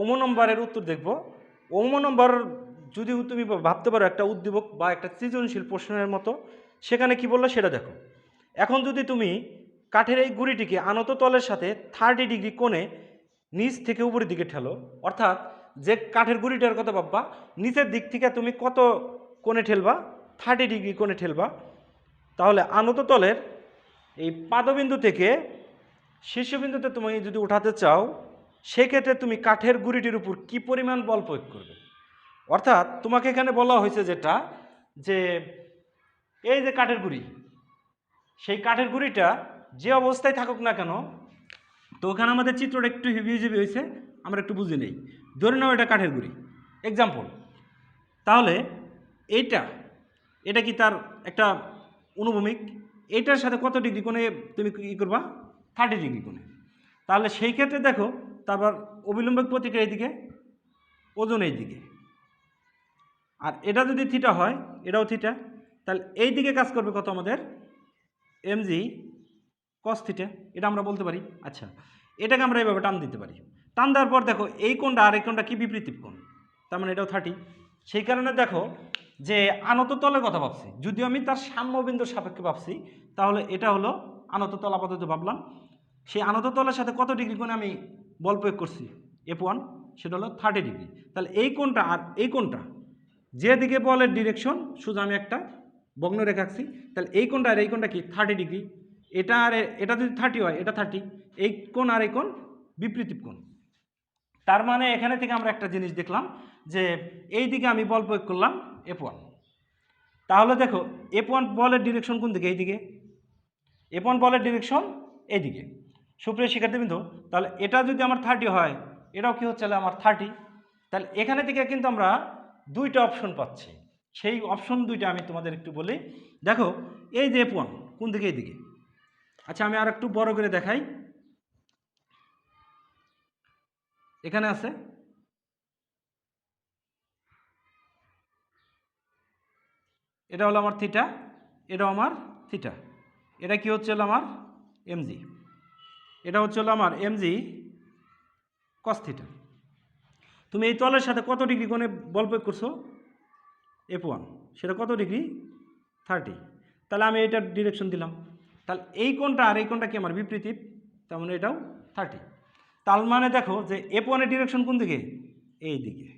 ওম নম্বরের উত্তর দেখব। ওম নম্বর যদি তুমি ভাবতে পারো একটা উদ্দীপক বা একটা সৃজনশীল প্রশ্নের মতো, সেখানে কি বললো সেটা দেখো। এখন যদি তুমি কাঠের এই গুঁড়িটিকে আনত তলের সাথে 30 ডিগ্রি কোণে নিচ থেকে উপরের দিকে ঠেলো, অর্থাৎ যে কাঠের গুঁড়িটার কথা ভাববা নিচের দিক থেকে তুমি কত কোণে ঠেলবা, 30 ডিগ্রি কোণে ঠেলবা, তাহলে আনত তলের এই পাদবিন্দু থেকে শীর্ষবিন্দুতে তুমি যদি উঠাতে চাও সেক্ষেত্রে তুমি কাঠের গুঁড়িটির উপর কি পরিমাণ বল প্রয়োগ করবে। অর্থাৎ তোমাকে এখানে বলা হয়েছে যেটা যে এই যে কাঠের গুঁড়ি, সেই কাঠের গুঁড়িটা যে অবস্থায় থাকুক না কেন, তো ওখানে আমাদের চিত্রটা একটু হিবিজিবি হয়েছে, আমরা একটু বুঝে নেই। ধরে নাও এটা কাঠের গুঁড়ি এক্সাম্পল, তাহলে এটা কি তার একটা অনুভূমিক, এইটার সাথে কত ডিগ্রি কোণে তুমি কী করবা, 30 ডিগ্রি কোণে। তাহলে সেই ক্ষেত্রে দেখো তারপর অবিলম্বিক প্রতিক্রিয়া এইদিকে, ওজন এই দিকে, আর এটা যদি থিটা হয় এটাও থিটা, তাহলে এই দিকে কাজ করবে কত আমাদের mg cos থিটা, এটা আমরা বলতে পারি। আচ্ছা, এটাকে আমরা এইভাবে টান দিতে পারি, টান দেওয়ার পর দেখো এই কোণটা আর এই কোণটা কি বিপরীত কোণ, তার মানে এটাও 30। সেই কারণে দেখো যে আনত তলের কথা ভাবছি, যদিও আমি তার সাম্যবিন্দুর সাপেক্ষে ভাবছি, তাহলে এটা হলো আনত তল আপাতত ভাবলাম। সেই আনত তলের সাথে কত ডিগ্রি কোণে আমি বল প্রয়োগ করছি F1, সেটা হলো 30 ডিগ্রি। তাহলে এই কোণটা আর এই কোণটা যেদিকে বলের ডিরেকশন, শুধু আমি একটা বগ্ন রেখা আঁকছি, তাহলে এই কোণটা আর এই কোণটা কি 30 ডিগ্রি, এটা আর এটা যদি 30 হয় এটা 30, এই কোণ আর এই কোণ বিপরীত কোণ। তার মানে এখানে থেকে আমরা একটা জিনিস দেখলাম যে এই দিকে আমি বল প্রয়োগ করলাম F1, তাহলে দেখো F1 বলের ডিরেকশন কোন দিকে, এই দিকে, F1 বলের ডিরেকশন এইদিকে। সুপ্রিয় শিক্ষার্থীবৃন্দ, তাহলে এটা যদি আমার 30 হয়, এটাও কি হচ্ছে আমার 30, তাহলে এখানে থেকে কিন্তু আমরা দুইটা অপশন পাচ্ছি। সেই অপশন দুইটা আমি তোমাদের একটু বলি। দেখো এই যে F1 কোন দিকে, এইদিকে। আচ্ছা, আমি আর একটু বড় করে দেখাই, এখানে আছে এটা হলো আমার থিটা, এটাও আমার থিটা, এটা কি হচ্ছে আমার mg, এটা হচ্ছে আমার mg cos থিটা। তুমি এই তলের সাথে কত ডিগ্রি কোণে বল প্রয়োগ করছো F1, সেটা কত ডিগ্রি, 30। তাহলে আমি এটার ডিরেকশন দিলাম, তাহলে এই কোণটা আর এই কোণটা কি আমার বিপরীত, তার মানে এটাও 30। তার মানে দেখো যে F1 এর ডিরেকশন কোন দিকে, এই দিকে।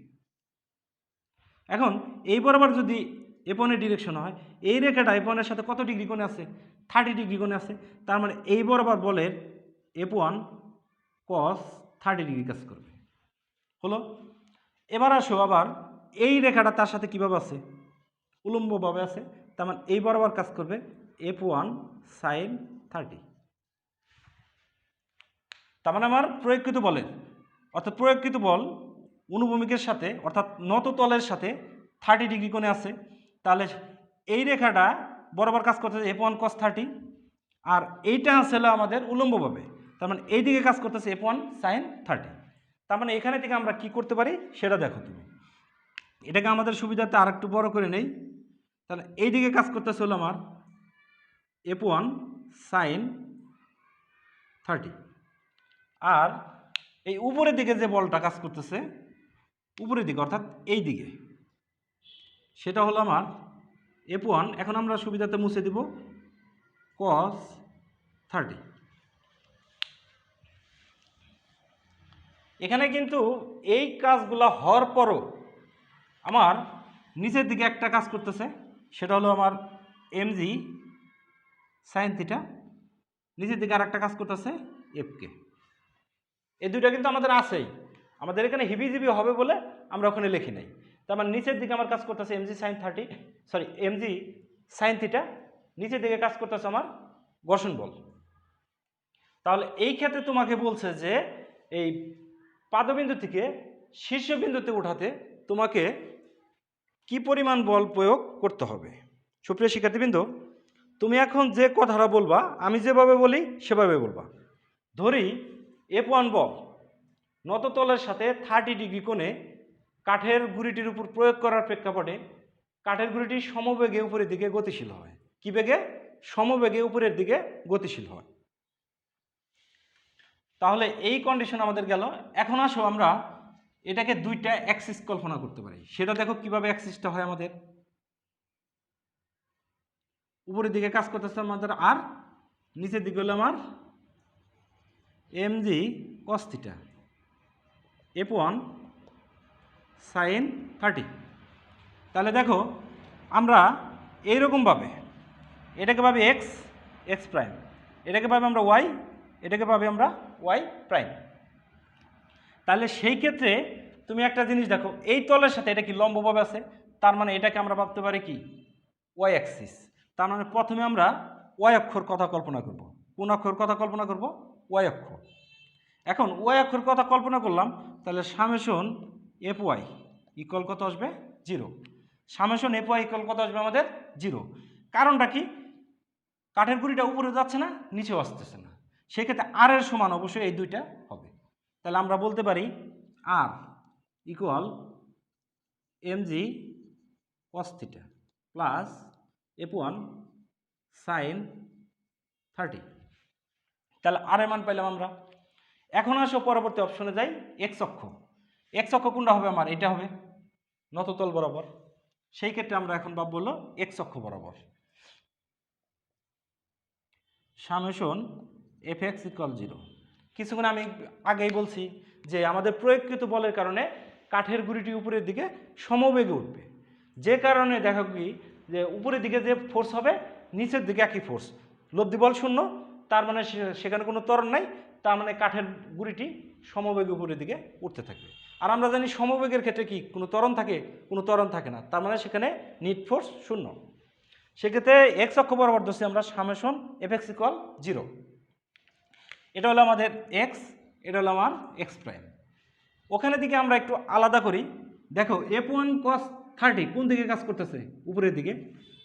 এখন এই বরাবর যদি F1 এর ডিরেকশন হয় এই রেখাটা F1 এর সাথে কত ডিগ্রি কোণে আছে 30 ডিগ্রি কোণে আছে তার মানে এই বরাবর বলের F1 cos 30 ডিগ্রি কাজ করবে হলো এবার আসো আবার এই রেখাটা তার সাথে কিভাবে আছে উলম্বভাবে আছে তার মানে এই বরাবর কাজ করবে F1 sin 30 তার মানে আমার প্রয়োগকৃত বলের অর্থাৎ প্রয়োগকৃত বল অনুভূমিকের সাথে অর্থাৎ নত তলের সাথে 30 ডিগ্রি কোণে আছে তাহলে এই রেখাটা বরাবর কাজ করতেছে F1 cos 30 আর এইটা আসলে আমাদের উলম্বভাবে তার মানে এই দিকে কাজ করতেছে F1 sin 30 তার মানে এখানে থেকে আমরা কি করতে পারি সেটা দেখো তুমি এটাকে আমাদের সুবিধাতে আর একটু বড় করে নেই তাহলে এই দিকে কাজ করতেছে হলো আমার F1 sin 30 আর এই উপরের দিকে যে বলটা কাজ করতেছে উপরের দিকে অর্থাৎ এই দিকে সেটা হলো আমার F1 এখন আমরা সুবিধাতে মুছে দিব cos 30 এখানে কিন্তু এই কাজগুলো হওয়ার পরও আমার নিচের দিকে একটা কাজ করতেছে সেটা হলো আমার mg sin থিটা নিচের দিকে আর একটা কাজ করতেছে fk এই দুইটা কিন্তু আমাদের আছেই আমাদের এখানে হিবিজিবি হবে বলে আমরা ওখানে লিখি নাই তার মানে নিচের দিকে আমার কাজ করতেছে mg sin থিটা নিচের দিকে কাজ করতেছে আমার ঘর্ষণ বল তাহলে এই ক্ষেত্রে তোমাকে বলছে যে এই পাদবিন্দু থেকে শীর্ষবিন্দুতে উঠাতে তোমাকে কি পরিমাণ বল প্রয়োগ করতে হবে সুপ্রিয় শিক্ষার্থীবৃন্দ তুমি এখন যে কথাটা বলবা আমি যেভাবে বলি সেভাবে বলবা ধরি F1 বল নততলের সাথে 30 ডিগ্রি কোণে কাঠের গুঁড়িটির উপর প্রয়োগ করার প্রেক্ষাপটে কাঠের গুঁড়িটি সমবেগে উপরের দিকে গতিশীল হয় কি বেগে সমবেগে উপরের দিকে গতিশীল হয় তাহলে এই কন্ডিশন আমাদের গেল এখন আসো আমরা এটাকে দুইটা অ্যাক্সিস কল্পনা করতে পারি সেটা দেখো কিভাবে অ্যাক্সিসটা হয় আমাদের উপরের দিকে কাজ করতেছে আমাদের আর নিচের দিকে হলো আমার mg cos theta F1 sin 30 তাহলে দেখো আমরা এইরকমভাবে এটাকে পাবি x প্রাইম এটাকে পাবি আমরা y এটাকে পাবি আমরা y প্রাইম তাহলে সেই ক্ষেত্রে তুমি একটা জিনিস দেখো এই তলের সাথে এটা কি লম্বভাবে আছে তার মানে এটাকে আমরা ভাবতে পারি কি y অ্যাক্সিস তার মানে প্রথমে আমরা y অক্ষর কথা কল্পনা করব কোন অক্ষর কথা কল্পনা করব y অক্ষ এখন y অক্ষর কথা কল্পনা করলাম তাহলে সামেশন fy ইকুয়াল কত আসবে 0 সামেশন fy ইকুয়াল কত আসবে আমাদের 0 কারণটা কি কাঠের গুঁড়িটা উপরে যাচ্ছে না নিচেও আসতেছে না সেক্ষেত্রে আর এর সমান অবশ্যই এই দুইটা হবে তাহলে আমরা বলতে পারি R equal mg cos theta plus F1 sin 30 তাহলে আর এর মান পাইলাম আমরা এখন আসো পরবর্তী অপশনে যাই x অক্ষ কোনটা হবে আমার এটা হবে নততল বরাবর সেই ক্ষেত্রে আমরা এখন ভাববো হলো x অক্ষ বরাবর সামেশন fx ইকুয়াল 0 কিছুক্ষণ আমি আগেই বলছি যে আমাদের প্রয়োগকৃত বলের কারণে কাঠের গুঁড়িটি উপরের দিকে সমবেগে উঠবে যে কারণে দেখা কি যে উপরের দিকে যে ফোর্স হবে নিচের দিকে একই ফোর্স লব্ধি বল শূন্য তার মানে সেখানে কোনো ত্বরণ নাই তার মানে কাঠের গুঁড়িটি সমবেগে উপরের দিকে উঠতে থাকবে আর আমরা জানি সমবেগের ক্ষেত্রে কি কোনো ত্বরণ থাকে কোনো ত্বরণ থাকে না তার মানে সেখানে নিট ফোর্স শূন্য সেক্ষেত্রে x অক্ষ বরাবর ধরছি আমরা সামেশন fx ইকুয়াল 0 এটা হলো আমাদের x এটা হলো আমার x প্রাইম ওখানে দিকে আমরা একটু আলাদা করি দেখো F1 cos 30 কোন দিকে কাজ করতেছে উপরের দিকে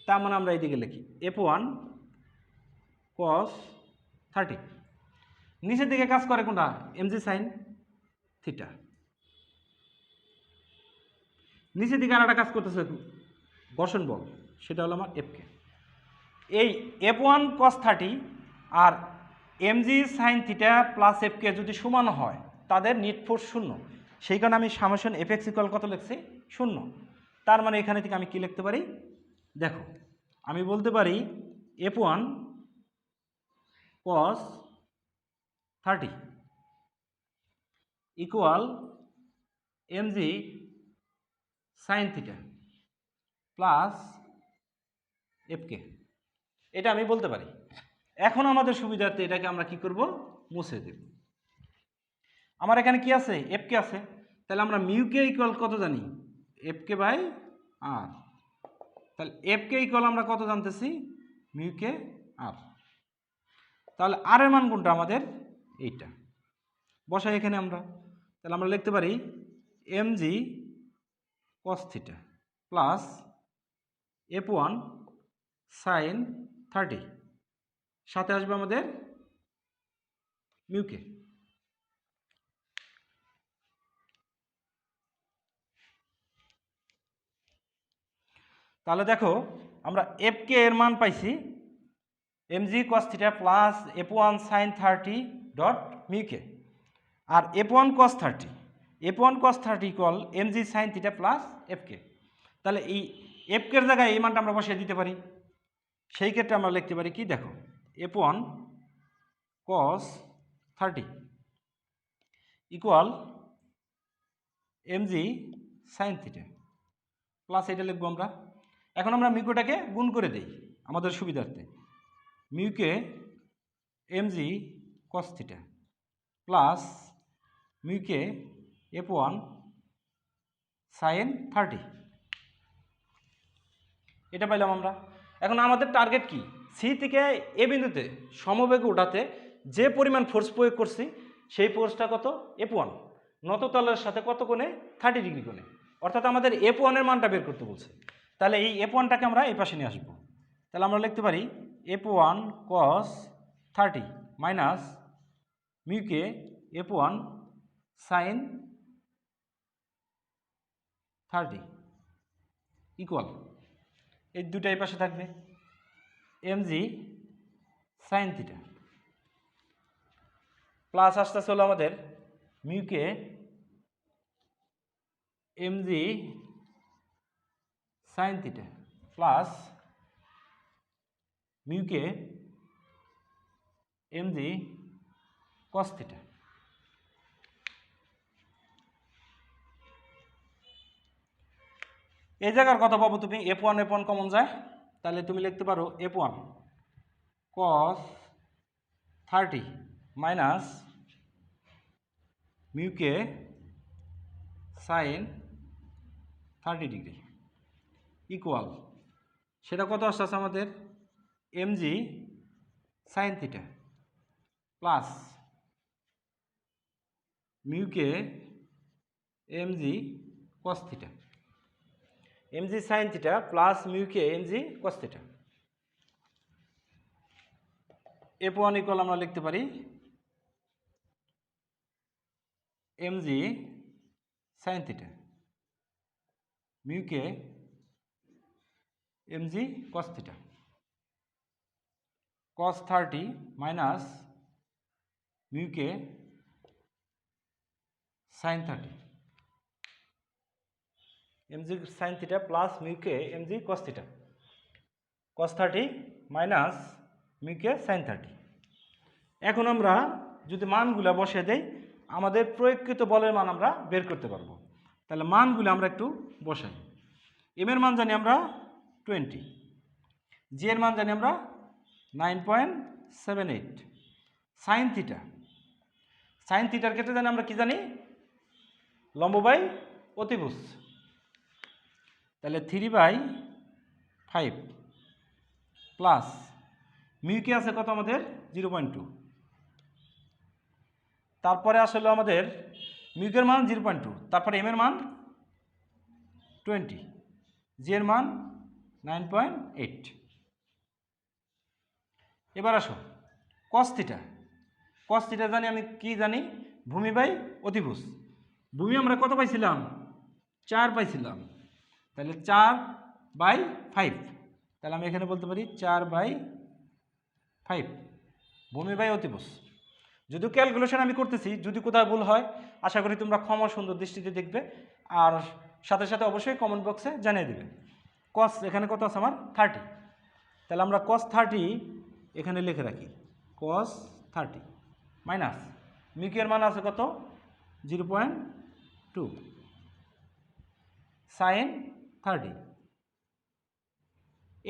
তার মানে আমরা এই দিকে লিখি F1 cos 30 নিচের দিকে কাজ করে কোনটা mg sin থিটা নিচের দিকে আরেকটা কাজ করতেছে ঘর্ষণ বল সেটা হলো আমার fk এই F1 cos 30 আর mg sin theta plus fk যদি সমান হয় তাদের নিট ফোর্স শূন্য সেই কারণে আমি সামেশন fx ইকুয়াল কত লিখছি 0 তার মানে এখানে থেকে আমি কি লিখতে পারি দেখো আমি বলতে পারি F1 cos 30 equal mg sin theta plus F K, এটা আমি বলতে পারি। এখন আমাদের সুবিধার্থে এটাকে আমরা কি করব, মুছে দেব। আমার এখানে কি আছে, এফকে আছে, তাহলে আমরা মিউকে ইকুয়াল কত জানি, এফকে বাই আর। তাহলে এফকে ইকুয়াল আমরা কত জানতেছি, মিউকে আর। তাহলে আর এর মান কোনটা আমাদের, এইটা বসাই এখানে আমরা। তাহলে আমরা লিখতে পারি mg cos theta plus f1 sin 30, সাথে আসবে আমাদের মিউকে। তাহলে দেখো আমরা এফকে এর মান পাইছি mg cos theta plus f1 sin 30 dot mu K, আর f1 cos 30, f1 cos 30 equal mg sin theta plus F K. তাহলে এই এফকের জায়গায় এই মানটা আমরা বসিয়ে দিতে পারি। সেই ক্ষেত্রে আমরা লিখতে পারি কি, দেখো f1 cos 30 equal mg sin theta plus এটা লিখবো আমরা। এখন আমরা মিউকেটাকে গুণ করে দিই আমাদের সুবিধার্থে, mu K mg cos theta plus mu K f1 sin 30, এটা পাইলাম আমরা। এখন আমাদের টার্গেট কি, সি থেকে এ বিন্দুতে সমবেগে ওঠাতে যে পরিমাণ ফোর্স প্রয়োগ করছি সেই ফোর্সটা কত, f1 নততলের সাথে কত কোণে, 30 ডিগ্রি কোণে, অর্থাৎ আমাদের f1 এর মানটা বের করতে বলছে। তাহলে এই f1টাকে আমরা এই পাশে নিয়ে আসবো। তাহলে আমরা লিখতে পারি f1 cos 30 minus mu K f1 sin 30 equal, এই দুটা এই পাশে থাকবে mg sin থিটা প্লাস আসতেছে হলো আমাদের mu K mg sin theta plus mu K mg cos theta. এই জায়গার কথা পাবো তুমি f1 f1 কমন যায়, তাহলে তুমি লিখতে পারো f1 cos 30 minus mu K sin 30 degree equal, সেটা কত আসছে আমাদের mg sin theta plus mu K mg cos theta, mg sin theta plus mu K mg cos theta. f1 equal আমরা লিখতে পারি mg sin theta mu K mg cos theta cos 30 minus mu K sin 30, mg sin theta plus mu K mg cos theta cos 30 minus mu K sin 30। এখন আমরা যদি মানগুলো বসিয়ে দেই আমাদের প্রয়োগকৃত বলের মান আমরা বের করতে পারবো। তাহলে মানগুলো আমরা একটু বসাই। এম এর মান জানি আমরা 20, জি এর মান জানি আমরা 9.78, সাইন থিটা, সাইন থিটার ক্ষেত্রে জানি আমরা কি জানি, লম্ব বাই অতিভুজ, তাহলে 3/5 প্লাস মিউকে আছে কত আমাদের 0.2, তারপরে আসলে আমাদের মিউকের মান 0.2, তারপরে এম এর মান 20, জি এর মান 9.8। এবার আসো কস থিটা, কস থিটা জানি আমি কি জানি, ভূমি বাই অতিভুজ, ভূমি আমরা কত পাইছিলাম 4 পাইছিলাম, তাহলে 4/5, তাহলে আমি এখানে বলতে পারি 4/5 ভূমি বাই অতিভুজ। যদিও ক্যালকুলেশন আমি করতেছি, যদি কোথাও ভুল হয় আশা করি তোমরা ক্ষমা সুন্দর দৃষ্টিতে দেখবে, আর সাথে সাথে অবশ্যই কমেন্ট বক্সে জানিয়ে দেবে। কস এখানে কত আছে আমার 30, তাহলে আমরা কস 30 এখানে লিখে রাখি, কস 30 মাইনাস মিউকের মান আছে কত 0.2 সাইন 30,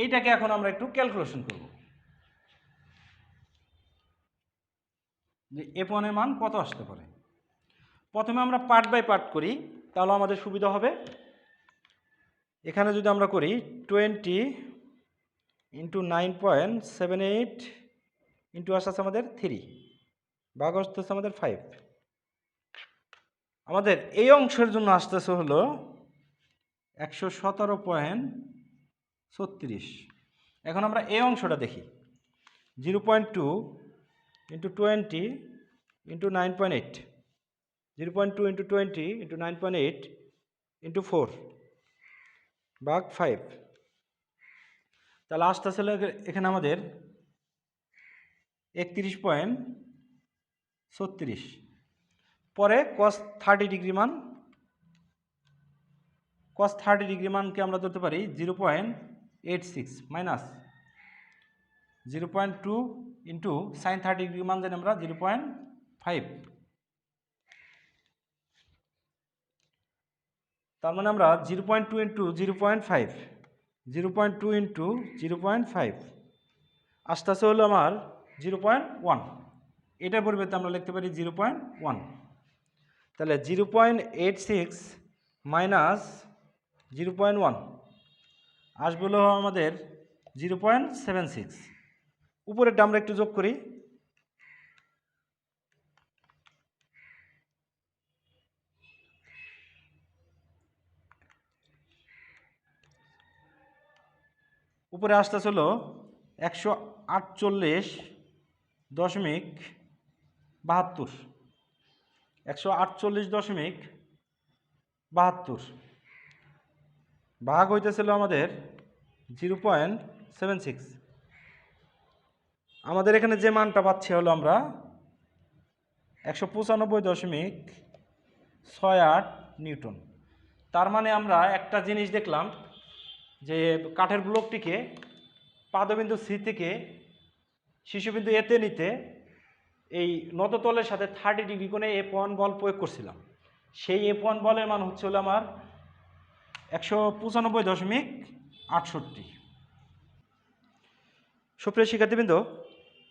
এইটাকে এখন আমরা একটু ক্যালকুলেশন করব যে f1 এর মান কত আসতে পারে। প্রথমে আমরা পার্ট বাই পার্ট করি, তাহলে আমাদের সুবিধা হবে। এখানে যদি আমরা করি 20 ইন্টু 9.78 ইন্টু আসছে আমাদের 3 ভাগ আসতেছে আমাদের 5। আমাদের এই অংশের জন্য আসতেছে হলো 117.36। এখন আমরা এই অংশটা দেখি 0.2 into 20 into 9.8, 0.2 into 20 into 9.8 into 4 ভাগ 5। তাহলে আসতেছে এখানে আমাদের 31.36। পরে cos 30 ডিগ্রি মান, cos 30 ডিগ্রি মানকে আমরা ধরতে পারি 0.86 মাইনাস 0.2 ইন্টু sin 30 ডিগ্রি মান জানি আমরা 0.5। তার মানে আমরা 0.2 ইন্টু 0.5, 0.2 ইন্টু 0.5 আসতেছে হলো আমার 0.1। এটার পরিবর্তে আমরা লিখতে পারি 0.1। তাহলে 0.86 মাইনাস 0.1 আসবে হলো আমাদের 0.76। উপরেরটা আমরা একটু যোগ করি, উপরে আসতেছে হলো 148.72, 148.72 ভাগ হইতেছিল আমাদের 0.76। আমাদের এখানে যে মানটা পাচ্ছি হলো আমরা 195.68 নিউটন। তার মানে আমরা একটা জিনিস দেখলাম যে কাঠের ব্লকটিকে পাদবিন্দু সি থেকে শীর্ষবিন্দু এতে নিতে এই নততলের সাথে 30 ডিগ্রি কোণে F1 বল প্রয়োগ করছিলাম। সেই F1 বলের মান হচ্ছে হলো আমার 195.68। সুপ্রিয় শিক্ষার্থীবৃন্দ,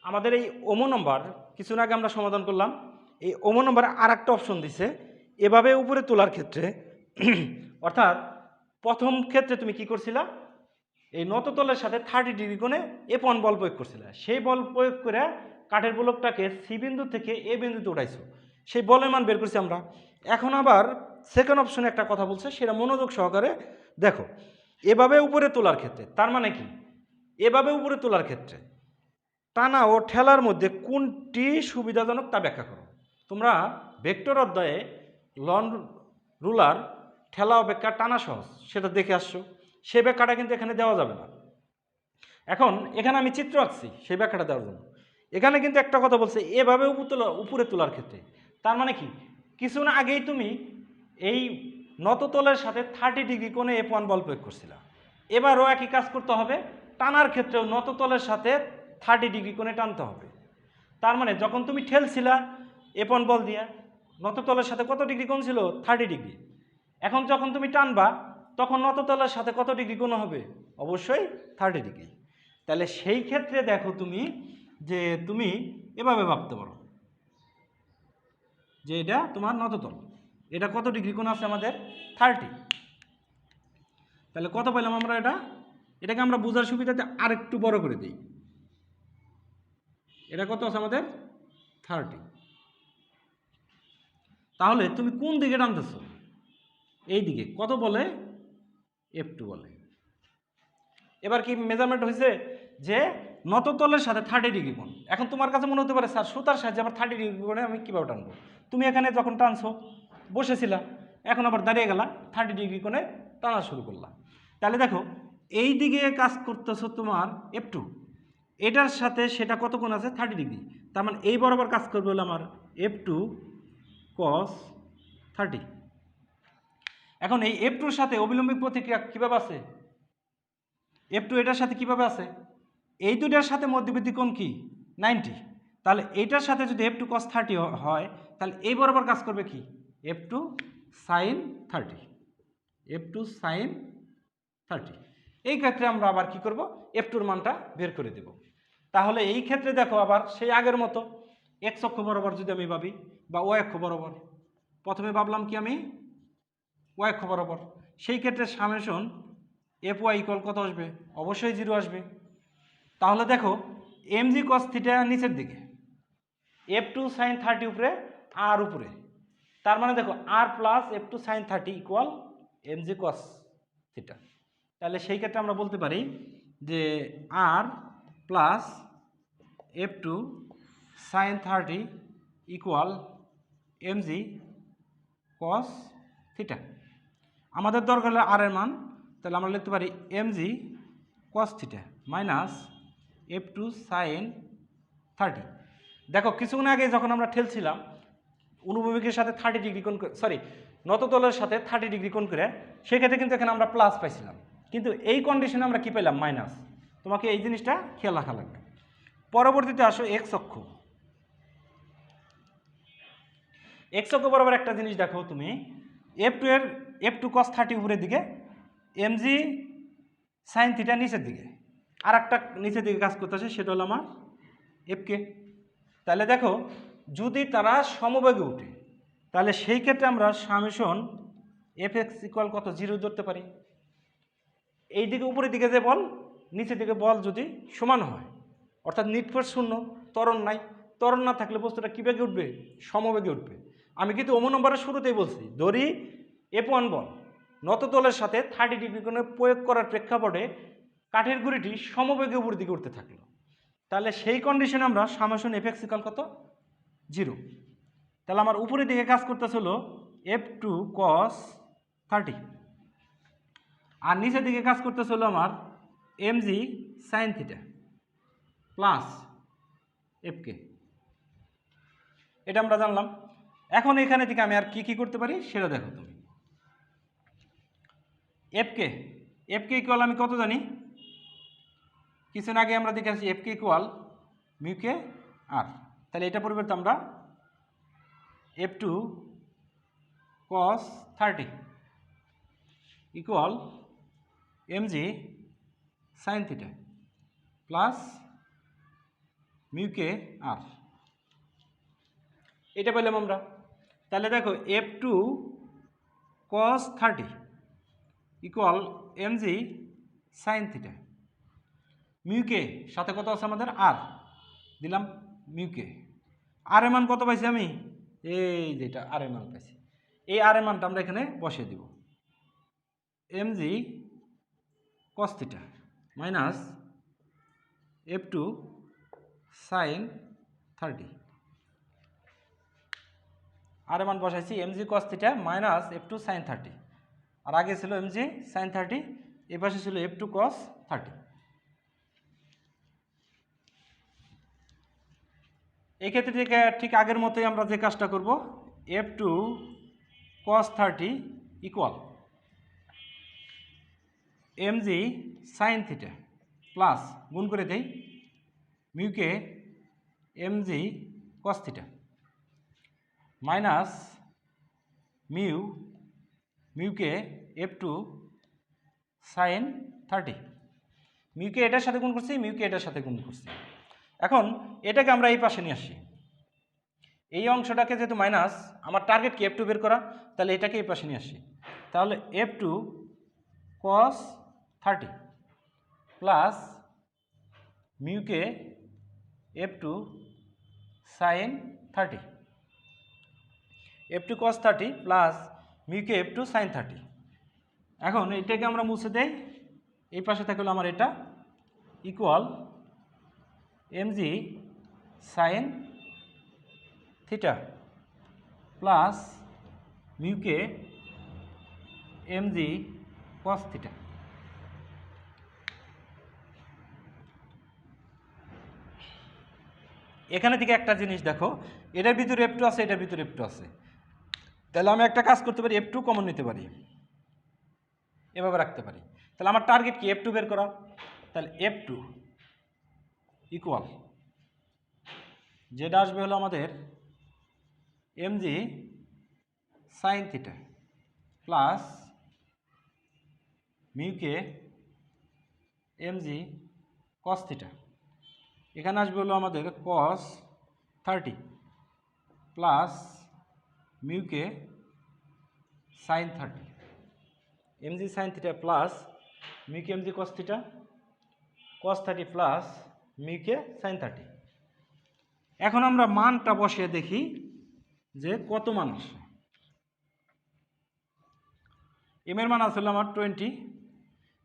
আমাদের এই ওমো নম্বর কিছুদিন আগে আমরা সমাধান করলাম। এই ওমো নম্বরে আর একটা অপশন দিছে এভাবে উপরে তোলার ক্ষেত্রে। অর্থাৎ প্রথম ক্ষেত্রে তুমি কি করছিলা, এই নততলের সাথে 30 ডিগ্রি কোণে F1 বল প্রয়োগ করছিলা। সেই বল প্রয়োগ করে কাঠের ব্লকটাকে সি বিন্দু থেকে এ বিন্দুতে উঠাইছো, সেই বলের মান বের করছি আমরা। এখন আবার সেকেন্ড অপশনে একটা কথা বলছে, সেটা মনোযোগ সহকারে দেখো। এভাবে উপরে তোলার ক্ষেত্রে, তার মানে কি, এভাবে উপরে তোলার ক্ষেত্রে টানা ও ঠেলার মধ্যে কোনটি সুবিধাজনক তা ব্যাখ্যা করো। তোমরা ভেক্টর অধ্যায়ে লন রুলার ঠেলা অপেক্ষা টানা সহজ সেটা দেখে আসছো, সে ব্যাখ্যাটা কিন্তু এখানে দেওয়া যাবে না। এখন এখানে আমি চিত্র আঁকছি সেই ব্যাখ্যাটা দেওয়ার জন্য। এখানে কিন্তু একটা কথা বলছে এভাবে উপরে তোলার ক্ষেত্রে, তার মানে কি, কিছুক্ষণ আগেই তুমি এই নততলের সাথে 30 ডিগ্রি কোণে F1 বল প্রয়োগ করছিলা। এবারও একই কাজ করতে হবে, টানার ক্ষেত্রেও নততলের সাথে 30 ডিগ্রি কোণে টানতে হবে। তার মানে যখন তুমি ঠেলছিলা F1 বল দিয়া, নততলের সাথে কত ডিগ্রি কোণ ছিল, 30 ডিগ্রি। এখন যখন তুমি টানবা তখন নততলের সাথে কত ডিগ্রি কোণ হবে, অবশ্যই 30 ডিগ্রি। তাহলে সেই ক্ষেত্রে দেখো তুমি যে তুমি এভাবে ভাবতে পারো যে এটা তোমার নততল, এটা কত ডিগ্রি কোণ আছে আমাদের, 30। তাহলে কত পেলাম আমরা, এটাকে আমরা বোঝার সুবিধাতে আরেকটু বড় করে দিই। এটা কত আছে আমাদের, 30। তাহলে তুমি কোন দিকে টানতেছো, এই দিকে, কত বলে, F2 বলে। এবার কি মেজারমেন্ট হয়েছে যে নততলের সাথে 30 ডিগ্রি কোণ। এখন তোমার কাছে মনে হতে পারে স্যার সুতার সাহায্যে আবার 30 ডিগ্রি কোণে আমি কীভাবে টানবো। তুমি এখানে যখন টানছো বসেছিলা, এখন আবার দাঁড়িয়ে গেলা, 30 ডিগ্রি কোণে টানা শুরু করলা। তাহলে দেখো এই দিকে কাজ করতেছো তোমার F2, এটার সাথে সেটা কত কোণ আছে, 30 ডিগ্রি। তার মানে এই বরাবর কাজ করবে হলো আমার F2 cos 30। এখন এই F2 এর সাথে অবিলম্বিক প্রতিক্রিয়া কীভাবে আছে, F2 এটার সাথে কিভাবে আছে, এই দুটার সাথে মধ্যবর্তী কোণ কি, 90। তাহলে এইটার সাথে যদি F2 cos 30 হয়, তাহলে এই বরাবর কাজ করবে কি, F2 sin 30, F2 sin 30। এই ক্ষেত্রে আমরা আবার কি করব, এফ টুর মানটা বের করে দেব। তাহলে এই ক্ষেত্রে দেখো আবার সেই আগের মতো এক্স অক্ষ বরাবর যদি আমি ভাবি বা ওয়াই অক্ষ বরাবর, প্রথমে ভাবলাম কি আমি ওয়াই অক্ষ বরাবর, সেই ক্ষেত্রে সামেশন এফ ওয়াই ইকুয়াল কত আসবে, অবশ্যই 0 আসবে। তাহলে দেখো এম জি কস থিটা নিচের দিকে, এফ টু সাইন 30 উপরে আর উপরে, তার মানে দেখো R plus F two sine 30 equal M G cos theta. তাহলে সেই ক্ষেত্রে আমরা বলতে পারি যে R plus F two sine 30 equal M G cos theta. আমাদের দরকার হলে আর এর মান, তাহলে আমরা লিখতে পারি M G cos theta minus F two sine 30। দেখো কিছুক্ষণ আগে যখন আমরা ঠেলছিলাম অনুভূমিকের সাথে 30 ডিগ্রি কোণ, সরি নততলের সাথে 30 ডিগ্রি কোণ করে, সেক্ষেত্রে কিন্তু এখানে আমরা প্লাস পাইছিলাম, কিন্তু এই কন্ডিশনে আমরা কি পেলাম, মাইনাস। তোমাকে এই জিনিসটা খেয়াল রাখা লাগবে। পরবর্তীতে আসো এক্স অক্ষ। এক্স অক্ষ বরাবর একটা জিনিস দেখো তুমি, এফ টু কস 30 উপরের দিকে, এম জি সাইন থিটা নিচের দিকে, আর একটা নিচের দিকে কাজ করতেছে, সেটা হলো আমার এফকে। তাহলে দেখো যদি তারা সমবেগে উঠে, তাহলে সেই ক্ষেত্রে আমরা সামেশন এফ এক্স ইকুয়াল কত 0 ধরতে পারি। এই দিকে উপরের দিকে যে বল, নিচের দিকে বল যদি সমান হয়, অর্থাৎ নিটফোর্স শূন্য, ত্বরণ নাই, ত্বরণ না থাকলে বস্তুটা কী বেগে উঠবে, সমবেগে উঠবে। আমি কিন্তু নম্বরের শুরুতেই বলছি, ধরি F1 বল নততলের সাথে 30 ডিগ্রি কোণে প্রয়োগ করার প্রেক্ষাপটে কাঠের গুঁড়িটি সমবেগে উপরের দিকে উঠতে থাকলো, তাহলে সেই কন্ডিশনে আমরা সামেশন এফ এক্স ইকুয়াল কত 0। তাহলে আমার উপরের দিকে কাজ করতেছিল এফ টু কস 30, আর নিচের দিকে কাজ করতেছিল আমার M G sine theta plus F K. এটা আমরা জানলাম। এখন এখানে থেকে আমি আর কি করতে পারি সেটা দেখো তুমি। এফকে ইকুয়াল আমি কত জানি, কিছুদিন আগে আমরা দেখে আসছি এফকে ইকুয়াল মিউকে আর। তাহলে এটা পরিবর্তে আমরা F two cos 30 equal M G sine theta plus mu K R, এটা পেলাম আমরা। তাহলে দেখো F two cos 30 equal M G sine theta, mu K সাথে কত আছে আমাদের আর, দিলাম মিউকে। আর এর মান কত পাইছি আমি, এই যেটা আর এর মান পাইছি, এই আর এর মানটা আমরা এখানে বসিয়ে দিব, M G cos theta minus F two sine 30, আর এর মান বসাইছি M G cos theta minus F two sine 30, আর আগে ছিল এম জি সাইন 30, এ পাশে ছিল এফ টু কস 30। এক্ষেত্রে থেকে ঠিক আগের মতোই আমরা যে কাজটা করব, F two cos 30 equal M G sine theta plus গুণ করে দেই mu K M G cos theta minus mu K F two sine 30, mu K এটার সাথে গুণ করছি, মিউকে এটার সাথে গুণ করছি। এখন এটাকে আমরা এই পাশে নিয়ে আসি, এই অংশটাকে যেহেতু মাইনাস, আমার টার্গেট কি এফ টু বের করা, তাহলে এটাকে এই পাশে নিয়ে আসি। তাহলে F two cos 30 plus mu K F two sine 30, F two cos 30 plus mu K F two sine 30। এখন এটাকে আমরা মুছে দেই, এই পাশে থাকলে আমার এটা equal M G sine theta plus mu K M G cos theta. এখানে থেকে একটা জিনিস দেখো, এটার ভিতরে এফ টু আছে, এটার ভিতরে এফ টু আছে, তাহলে আমি একটা কাজ করতে পারি, এফ টু কমন নিতে পারি, এভাবে রাখতে পারি। তাহলে আমার টার্গেট কি এফ টু বের করা, তাহলে এফ টু ইকুয়াল যেটা আসবে হলো আমাদের M G sine theta plus mu K mg cos theta. এখানে আসবে হলো আমাদের cos 30 plus mu K sin 30, mg sin theta plus mu K mg cos theta, cos 30 plus mu K sin 30। এখন আমরা মানটা বসিয়ে দেখি যে কত মান আসে। এম এর মান আসলে আমার 20,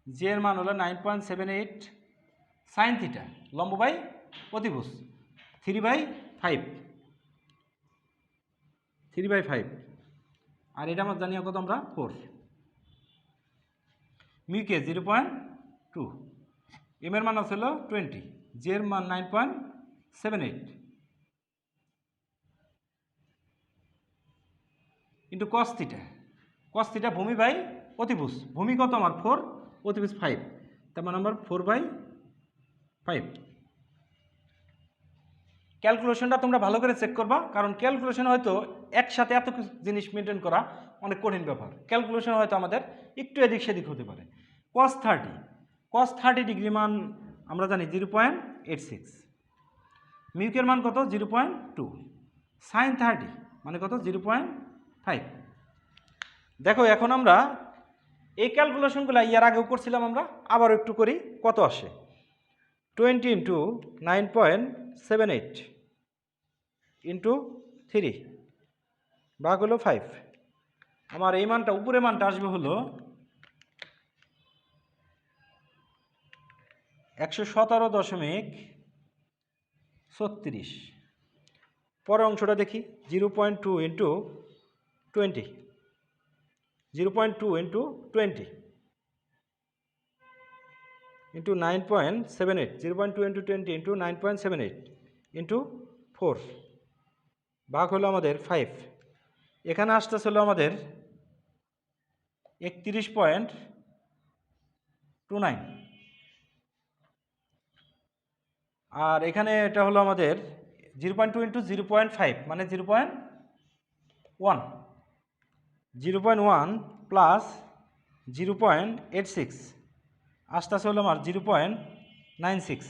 জি এর মান হলো 9.78 সাইন থিটা লম্ব বাই অতিভুজ 3/5 আর এটা আমরা জানি কত আমরা 4। মিউকে 0.2, এম এর মান আসলে 20, জি এর মান 9.78 ইন্টু কস থিটা ভূমি বাই অতিভুজ। ভূমি কত আমার 4, অতিভুজ 5, তার মানে আমার 4/5। ক্যালকুলেশনটা তোমরা ভালো করে চেক করবা, কারণ ক্যালকুলেশন হয়তো একসাথে এত কিছু জিনিস মেনটেন করা অনেক কঠিন ব্যাপার। ক্যালকুলেশন হয়তো আমাদের একটু এদিক সেদিক হতে পারে। cos 30 ডিগ্রি মান আমরা জানি 0.86, মিউকের মান কত 0.2, সাইন 30 মানে কত 0.5। দেখো এখন আমরা এই ক্যালকুলেশনগুলো ইয়ার আগেও করছিলাম, আমরা আবার একটু করি কত আসে। 20 ইন্টু 9.78 ইন্টু 3 ভাগ হলো 5। আমার এই মানটা উপরে মানটা আসবে হলো 117.36। পরের অংশটা দেখি 0.2 into 20, 0.2 into 20 into 9.78, 0.2 into 20 into 9.78 into 4 ভাগ হলো আমাদের 5। এখানে আসতেছিল আমাদের 31.29, আর এখানে এটা হলো আমাদের 0.2 ইন্টু 0.5 মানে 0.1 প্লাস 0.86 আসতেছে হলো আমার 0.96।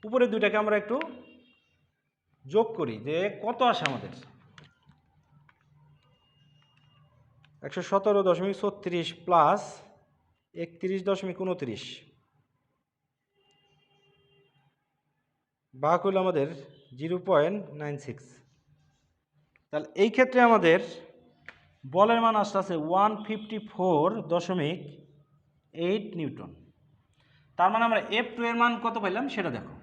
উপরে দুইটাকে আমরা একটু যোগ করি যে কত আসে আমাদের। 117.36 প্লাস 31.29 ভাগ হলো আমাদের 0.96। তাহলে এই ক্ষেত্রে আমাদের বলের মান আসতেছে 154.8 নিউটন। তার মানে আমরা F2 এর মান কত পাইলাম সেটা দেখো,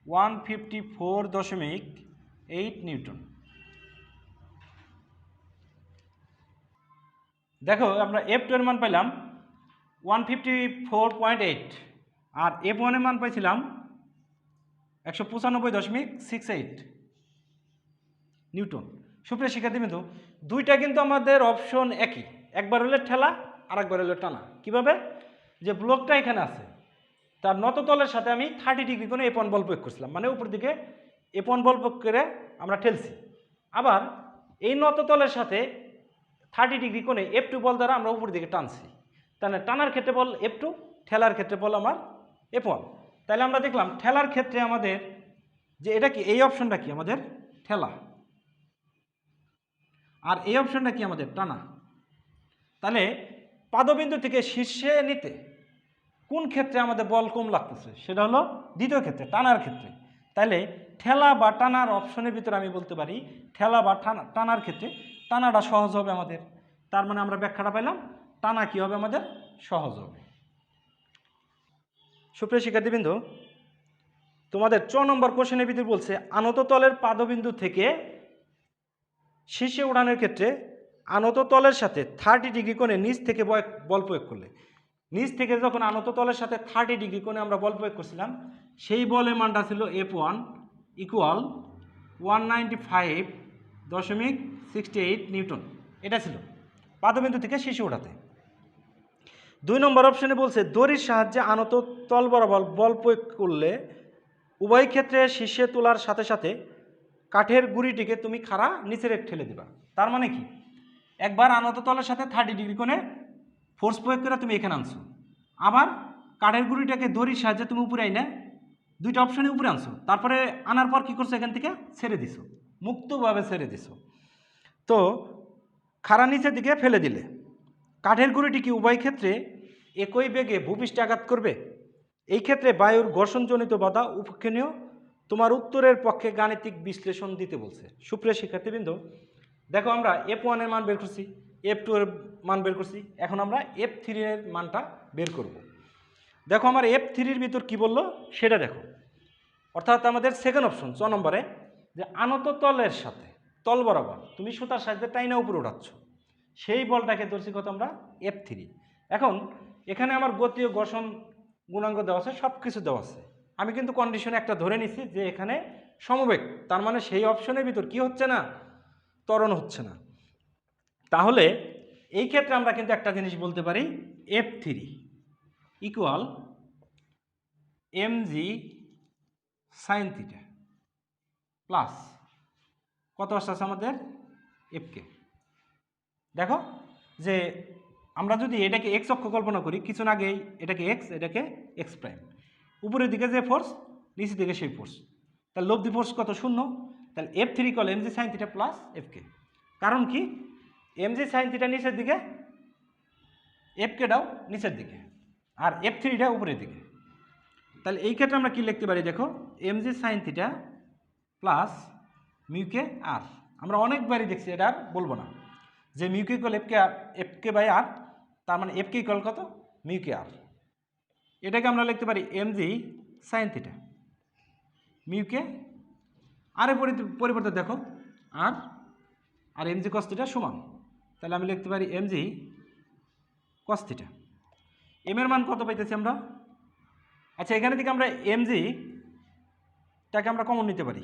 154.8 নিউটন। দেখো আমরা F2 এর মান পাইলাম 154.8 আর F1 এর মান পাইছিলাম 195.68 নিউটন। সুপ্রিয় শিক্ষার্থীবৃন্দ, দুইটা কিন্তু আমাদের অপশন একই, একবার হলে ঠেলা আর একবার হলে টানা। কিভাবে? যে ব্লকটা এখানে আছে তার নততলের সাথে আমি 30 ডিগ্রি কোণে F1 বল প্রয়োগ করছিলাম, মানে উপর দিকে F1 বল প্রয়োগ করে আমরা ঠেলছি। আবার এই নততলের সাথে 30 ডিগ্রি কোণে F2 বল দ্বারা আমরা উপর দিকে টানছি। তাহলে টানার ক্ষেত্রে বল F2, ঠেলার ক্ষেত্রে বল আমার F1। তাহলে আমরা দেখলাম ঠেলার ক্ষেত্রে আমাদের যে এটা কি, এই অপশনটা কি আমাদের ঠেলা, আর এই অপশনটা কি আমাদের টানা। তাহলে পাদবিন্দু থেকে শীর্ষে নিতে কোন ক্ষেত্রে আমাদের বল কম লাগতেছে, সেটা হলো দ্বিতীয় ক্ষেত্রে, টানার ক্ষেত্রে। তাহলে ঠেলা বা টানার অপশনের ভিতরে আমি বলতে পারি ঠেলা বা টানার ক্ষেত্রে টানাটা সহজ হবে আমাদের। তার মানে আমরা ব্যাখ্যাটা পেলাম, টানা কি হবে আমাদের সহজ হবে। সুপ্রিয় শিক্ষার্থীবৃন্দ, তোমাদের 4 নম্বর কোশ্চেনের ভিতরে বলছে আনত তলের পাদবিন্দু থেকে শীর্ষে উড়ানোর ক্ষেত্রে আনত তলের সাথে 30 ডিগ্রি কোণে নিচ থেকে বল প্রয়োগ করলে, নিচ থেকে যখন আনত তলের সাথে 30 ডিগ্রি কোণে আমরা বল প্রয়োগ করছিলাম, সেই বলের মানটা ছিল F1 ইকুয়াল 195.68 নিউটন। এটা ছিল পাদবিন্দু থেকে শীর্ষে ওঠাতে। 2 নম্বর অপশনে বলছে দড়ির সাহায্যে আনত তল বরাবর বল প্রয়োগ করলে উভয় ক্ষেত্রে শীর্ষে তোলার সাথে সাথে কাঠের গুঁড়িটিকে তুমি খাড়া নিচে ঠেলে দিবা। তার মানে কি, একবার আনত তলের সাথে 30 ডিগ্রি কোণে ফোর্স প্রয়োগ করে তুমি এখানে আনছো, আবার কাঠের গুঁড়িটাকে দড়ির সাহায্যে তুমি উপরে আইনা দুইটা অপশনে উপরে আনছো, তারপরে আনার পর কী করছো, এখান থেকে ছেড়ে দিছো, মুক্তভাবে ছেড়ে দিছো। তো খাড়া নিচের দিকে ফেলে দিলে কাঠের গুঁড়িটি কি উভয় ক্ষেত্রে একই বেগে ভূপৃষ্ঠে আঘাত করবে? এই ক্ষেত্রে বায়ুর ঘর্ষণজনিত বাধা উপেক্ষণীয়। তোমার উত্তরের পক্ষে গাণিতিক বিশ্লেষণ দিতে বলছে। সুপ্রিয় শিক্ষার্থীবৃন্দ, দেখো আমরা F1 এর মান বের করছি, F2 এর মান বের করছি, এখন আমরা F3 এর মানটা বের করব। দেখো আমার F3 এর ভিতর কি বললো সেটা দেখো, অর্থাৎ আমাদের সেকেন্ড অপশন 6 নম্বরে, যে আনত তলের সাথে তল বরাবর তুমি সুতার সাহায্যে টাইনা উপরে উঠাচ্ছ, সেই বলটাকে ধরছি কত আমরা F3। এখন এখানে আমার গতি ও ঘর্ষণ গুণাঙ্ক দেওয়া আছে, সব কিছু দেওয়া আছে, আমি কিন্তু কন্ডিশন একটা ধরে নিছি যে এখানে সমবেগ, তার মানে সেই অপশনের ভিতর কি হচ্ছে না, ত্বরণ হচ্ছে না। তাহলে এই ক্ষেত্রে আমরা কিন্তু একটা জিনিস বলতে পারি, F3 equal mg sine theta plus কত আসছে আমাদের এফকে। দেখো যে আমরা যদি এটাকে এক্স অক্ষ কল্পনা করি, কিছু না আগেই এটাকে এক্স, এটাকে এক্স প্রাইম, উপরের দিকে যে ফোর্স, নিচের দিকে সেই ফোর্স, তাহলে লব্ধি ফোর্স কত, 0। তাহলে F3 equal mg sine theta plus F K. কারণ কি, mg সাইন থিটা নিচের দিকে, এফকেটাও নিচের দিকে, আর F3টা উপরের দিকে। তাহলে এই ক্ষেত্রে আমরা কি লিখতে পারি, দেখো mg sine theta plus mu K আর। আমরা অনেকবারই দেখছি, এটা আর বলবো না, যে মিউকে ইকুয়াল এফকে বাই আর, তার মানে এফকে ইকুয়াল কত, মিউকে আর। এটাকে আমরা লিখতে পারি mg সাইন থিটা মিউকে আর এর পরিবর্তে দেখো আর আর mg কস থিটা সমান, তাহলে আমি লিখতে পারি mg কস থিটা। এম এর মান কত পাইতেছি আমরা, আচ্ছা এখানে থেকে আমরা mgটাকে আমরা কমন নিতে পারি,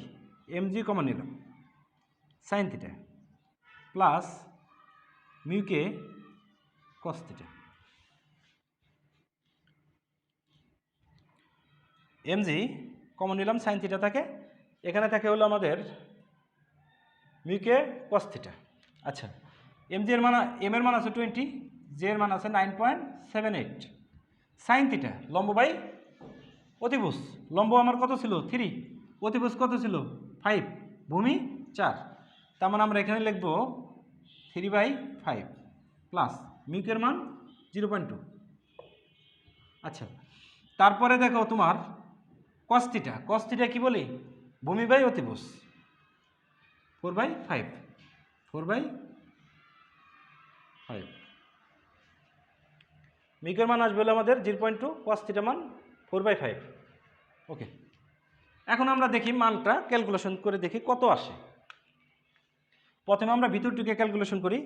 mg কমন নিলাম, sine theta plus mu K cos theta. mg common নিলাম, সাইন থিটা থাকে, এখানে থাকে হলো আমাদের মিউকে কস থিটা। আচ্ছা mg এর মান, m এর মান আছে 20, j এর মান আছে 9.78, সাইন থিটা লম্ব বাই অতিভুজ, লম্ব আমার কত ছিল 3, অতিভুজ কত ছিল 5, ভূমি 4, তার মানে আমরা এখানে লিখব 3/5 প্লাস মিউকের মান 0.2। আচ্ছা তারপরে দেখো তোমার কস থিটা, কস থিটা কি বলি, ভূমি বাই অতিভুজ, 4/5, 4/5, মিউকের মান আসবে হলো আমাদের 0.2, কস থিটা মান 4/5। ওকে, এখন আমরা দেখি মানটা ক্যালকুলেশন করে দেখি কত আসে। প্রথমে আমরা ভিতরটিকে ক্যালকুলেশন করি,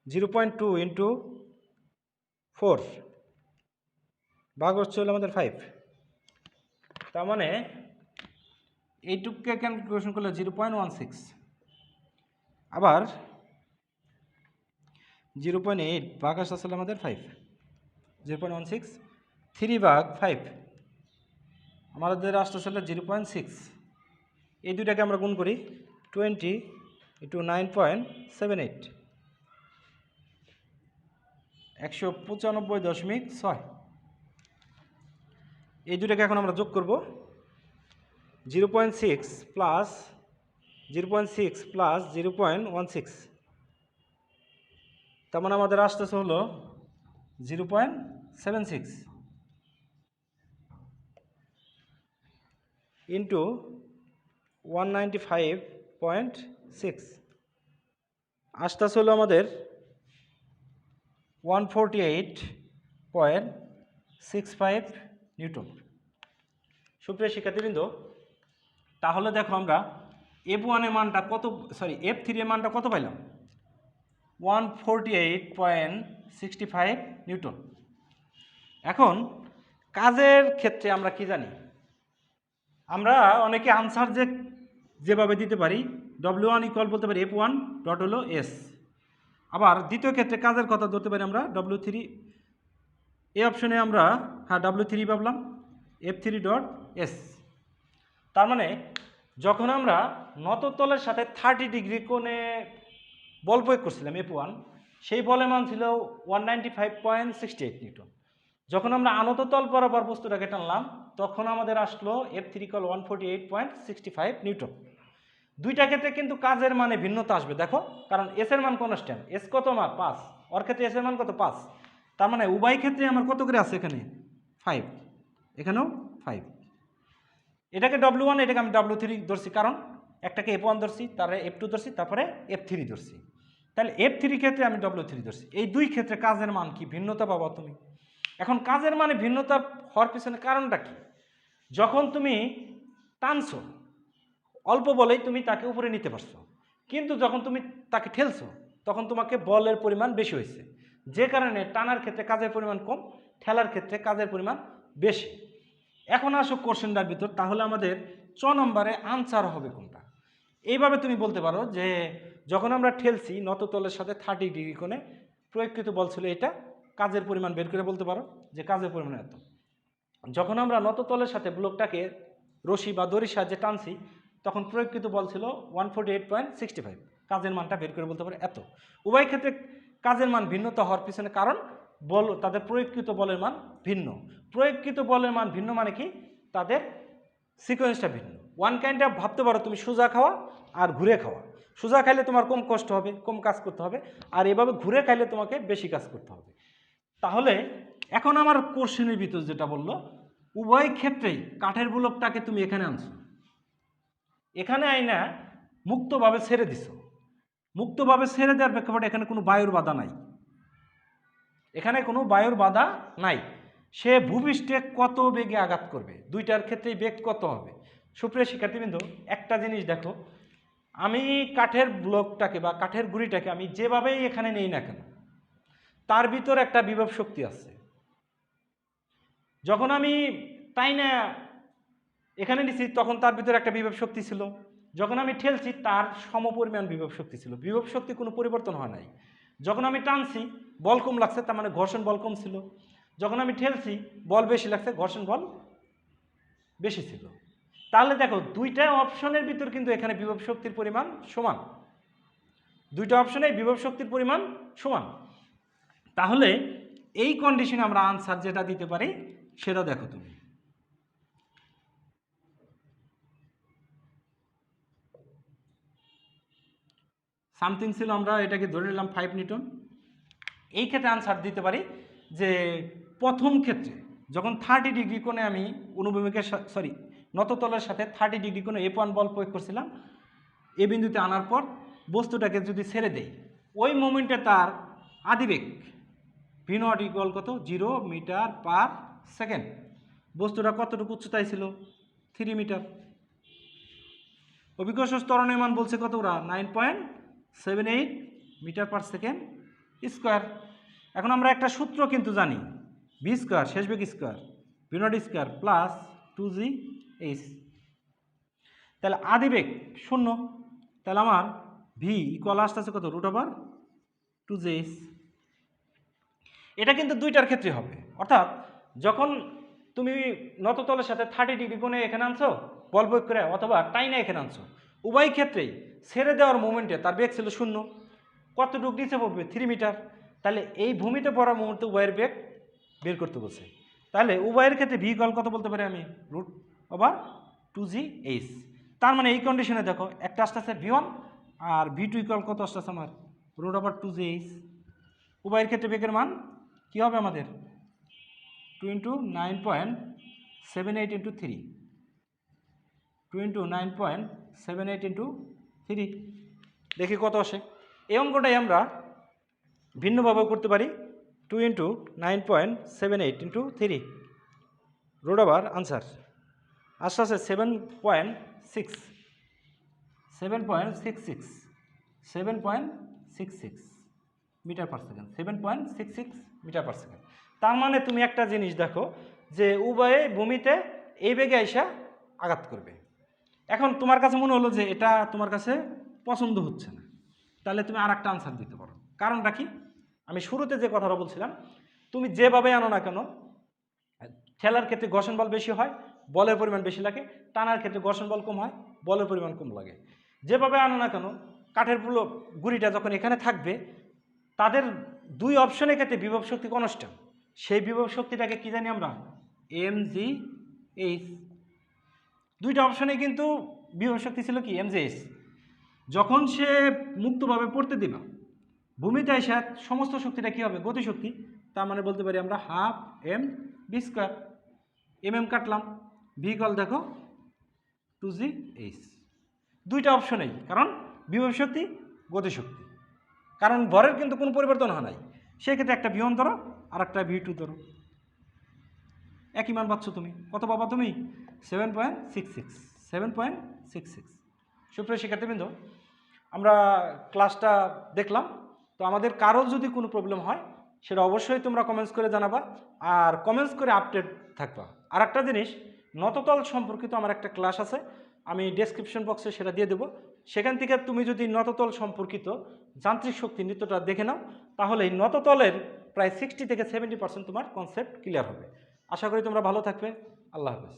0.2 ইন্টু 4 ভাগ হচ্ছে হলো আমাদের 5, তার মানে এইটুককে ক্যালকুলেশন করলে 0.16, আবার 0.8 ভাগ আসলে আমাদের 5, 0.16, 3 ভাগ 5 আমাদের আসতেছিল 0.6, এই দুইটাকে আমরা গুণ করি, 20 ইন্টু 9.78, 195.6, এই দুটাকে এখন আমরা যোগ করব, 0.6 প্লাস 0.16, তার মানে আমাদের আসতেছে হলো 0.76 ইন্টু 195.6, আসতেছে হলো আমাদের 148.65 নিউটন। সুপ্রিয় শিক্ষার্থীবৃন্দ, তাহলে দেখো আমরা F1 এর মানটা কত, সরি F3 এর মানটা কত পাইলাম, 148.65 নিউটন। এখন কাজের ক্ষেত্রে আমরা কি জানি, আমরা অনেকে আনসার যেভাবে দিতে পারি, W1 ইকুয়াল বলতে পারি F1 ডট হলো S, আবার দ্বিতীয় ক্ষেত্রে কাজের কথা ধরতে পারি আমরা W3, এই অপশনে আমরা W3 ভাবলাম, F3 ডট S। তার মানে যখন আমরা নততলের সাথে 30 ডিগ্রি কোণে বল প্রয়োগ করছিলাম F1, সেই বলের মান ছিল 195.68 নিউটন। যখন আমরা আনত তল বরাবর বস্তুটাকে টানলাম তখন আমাদের আসলো F3 = 148.65 নিউটন। দুইটা ক্ষেত্রে কিন্তু কাজের মানে ভিন্নতা আসবে দেখো, কারণ এস এর মান কনস্ট্যান্ট, এস কত আমার 5, ওর ক্ষেত্রে এস এর মান কত 5, তার মানে উভয় ক্ষেত্রে আমার কত করে আছে এখানে 5, এখানেও 5। এটাকে W1 এটাকে আমি W3 ধরছি, কারণ একটাকে F1 ধরছি, তারপরে F2 ধরছি, তারপরে F3 ধরছি, তাহলে F3 ক্ষেত্রে আমি W3 ধরছি। এই দুই ক্ষেত্রে কাজের মান কি ভিন্নতা পাবো তুমি। এখন কাজের মানে ভিন্নতা হওয়ার পিছনে কারণটা কি, যখন তুমি টানছো অল্প বলেই তুমি তাকে উপরে নিতে পারছো, কিন্তু যখন তুমি তাকে ঠেলছো তখন তোমাকে বলের পরিমাণ বেশি হয়েছে, যে কারণে টানার ক্ষেত্রে কাজের পরিমাণ কম, ঠেলার ক্ষেত্রে কাজের পরিমাণ বেশি। এখন আসো কোশ্চেনটার ভিতর, তাহলে আমাদের 6 নম্বরে আনসার হবে কোনটা। এইভাবে তুমি বলতে পারো যে যখন আমরা ঠেলছি নততলের সাথে 30 ডিগ্রি কোণে প্রয়োগকৃত বল ছিল এটা, কাজের পরিমাণ বের করে বলতে পারো যে কাজের পরিমাণ এত। যখন আমরা নততলের সাথে ব্লকটাকে রশি বা দড়ির সাহায্যে টানছি তখন প্রয়োগকৃত বল ছিল 148.65, কাজের মানটা বের করে বলতে পারে এত। উভয় ক্ষেত্রে কাজের মান ভিন্নতা হওয়ার পিছনে কারণ বল তাদের প্রয়োগকৃত বলের মান ভিন্ন। প্রয়োগকৃত বলের মান ভিন্ন মানে কি, তাদের সিকোয়েন্সটা ভিন্ন। ওয়ান কাইন্ডটা ভাবতে পারো তুমি সোজা খাওয়া আর ঘুরে খাওয়া, সোজা খাইলে তোমার কম কষ্ট হবে, কম কাজ করতে হবে, আর এভাবে ঘুরে খাইলে তোমাকে বেশি কাজ করতে হবে। তাহলে এখন আমার কোশ্চেনের ভিতর যেটা বললো, উভয় ক্ষেত্রেই কাঠের ব্লকটাকে তুমি এখানে আনছো, এখানে আইনা মুক্তভাবে ছেড়ে দিছো। মুক্তভাবে ছেড়ে দেওয়ার প্রেক্ষাপটে এখানে কোনো বায়ুর বাধা নাই, এখানে কোনো বায়ুর বাধা নাই। সে ভূপৃষ্ঠে কত বেগে আঘাত করবে, দুইটার ক্ষেত্রেই বেগ কত হবে। সুপ্রিয় শিক্ষার্থীবৃন্দ, একটা জিনিস দেখো, আমি কাঠের ব্লকটাকে বা কাঠের গুঁড়িটাকে আমি যেভাবেই এখানে নেই না কেন, তার ভিতর একটা বিভব শক্তি আছে। যখন আমি তাই না এখানে নিছি তখন তার ভিতরে একটা বিভব শক্তি ছিল, যখন আমি ঠেলছি তার সমপরিমাণ বিভব শক্তি ছিল, বিভব শক্তি কোনো পরিবর্তন হয় নাই। যখন আমি টানছি বল কম লাগছে, তার মানে ঘর্ষণ বল কম ছিল, যখন আমি ঠেলছি বল বেশি লাগছে, ঘর্ষণ বল বেশি ছিল। তাহলে দেখো দুইটা অপশনের ভিতর কিন্তু এখানে বিভব শক্তির পরিমাণ সমান, দুইটা অপশনে বিভব শক্তির পরিমাণ সমান। তাহলে এই কন্ডিশনে আমরা আনসার যেটা দিতে পারি সেটা দেখো তুমি, সামথিং ছিল, আমরা এটাকে ধরে নিলাম 5 নিউটন। এই ক্ষেত্রে আনসার দিতে পারি যে প্রথম ক্ষেত্রে যখন 30 ডিগ্রি কোণে আমি অনুভূমিকের নততলের সাথে 30 ডিগ্রি কোণে F1 বল প্রয়োগ করছিলাম, এ বিন্দুতে আনার পর বস্তুটাকে যদি ছেড়ে দেই, ওই মোমেন্টে তার আদিবেগ V0 = কত 0 মিটার পার সেকেন্ড। বস্তুটা কতটুকু উচ্চতায় ছিল 3 মিটার। অভিকর্ষ ত্বরণের মান বলছে কত, ওরা 9.78 মিটার পার সেকেন্ড স্কোয়ার। এখন আমরা একটা সূত্র কিন্তু জানি, v স্কোয়ার শেষ বেগ square V0 square plus 2gh। তাহলে আদিবেগ 0, তাহলে আমার v ইকুয়াল আসতেছে কত √2gh। এটা কিন্তু দুইটার ক্ষেত্রে হবে, অর্থাৎ যখন তুমি নততলের সাথে 30 ডিগ্রি কোণে এখানে আনছো বল প্রয়োগ করে, অথবা টাইনা এখানে আনছো, উভয় ক্ষেত্রেই ছেড়ে দেওয়ার মোমেন্টে তার বেগ ছিল 0, কতটুকু নিচে পড়বে 3 মিটার। তাহলে এই ভূমিতে পড়ার মুহূর্তে উভয়ের বেগ বের করতে বলছে, তাহলে উভয়ের ক্ষেত্রে v ইকুয়াল কত বলতে পারি আমি √2gh। তার মানে এই কন্ডিশনে দেখো একটা আসতেছে v1 আর v2 ইকুয়াল কত আসতেছে আমার √2gh। উভয়ের ক্ষেত্রে বেগের মান কি হবে আমাদের 2 × 9.78 × 3, 2 × 9.78 × 3, দেখি কত আসে। এই অঙ্কটাই আমরা ভিন্নভাবে করতে পারি, 2 × 9.78 × 3 আনসার আসছে 7.66 metre per second, 7.66 metre per second. তার মানে তুমি একটা জিনিস দেখো যে উভয়ে ভূমিতে এই বেগে আইসা আঘাত করবে। এখন তোমার কাছে মনে হলো যে এটা তোমার কাছে পছন্দ হচ্ছে না, তাহলে তুমি আর একটা আনসার দিতে পারো। কারণটা কি, আমি শুরুতে যে কথাটা বলছিলাম, তুমি যেভাবে আনো না কেন, ঠেলার ক্ষেত্রে ঘর্ষণ বল বেশি হয়, বলের পরিমাণ বেশি লাগে, টানার ক্ষেত্রে ঘর্ষণ বল কম হয়, বলের পরিমাণ কম লাগে। যেভাবে আনো না কেন, কাঠের গুঁড়িটা যখন এখানে থাকবে, তাদের দুই অপশনের ক্ষেত্রে বিভব শক্তি কনস্ট্যান্ট, সেই বিভব শক্তিটাকে কি জানি আমরা mgh। দুইটা অপশনে কিন্তু বিভব শক্তি ছিল কি mgh। যখন সে মুক্তভাবে পড়তে দিবা ভূমিতে এসে সমস্ত শক্তিটা কী হবে গতিশক্তি, তার মানে বলতে পারি আমরা half M V square. M কাটলাম, ভি কল দেখো 2gh। দুইটা অপশনেই, কারণ বিভব শক্তি গতিশক্তি, কারণ ভরের কিন্তু কোনো পরিবর্তন হয় নাই, সেক্ষেত্রে একটা V1 ধরো আর একটা V2 ধরো, একই মান পাচ্ছ তুমি। কত পাবা তুমি? 7.66। সুপ্রিয় শিক্ষার্থীবৃন্দ, আমরা ক্লাসটা দেখলাম। তো আমাদের কারো যদি কোনো প্রবলেম হয় সেটা অবশ্যই তোমরা কমেন্টস করে জানাবা, আর কমেন্টস করে আপডেট থাকবা। আর একটা জিনিস, নততল সম্পর্কিত আমার একটা ক্লাস আছে, আমি ডেসক্রিপশন বক্সে সেটা দিয়ে দেবো। সেখান থেকে তুমি যদি নততল সম্পর্কিত যান্ত্রিক শক্তি নৃত্যটা দেখে নাও, তাহলে এই নততলের প্রায় 60 থেকে 70% তোমার কনসেপ্ট ক্লিয়ার হবে। আশা করি তোমরা ভালো থাকবে। আল্লাহ হাফেজ।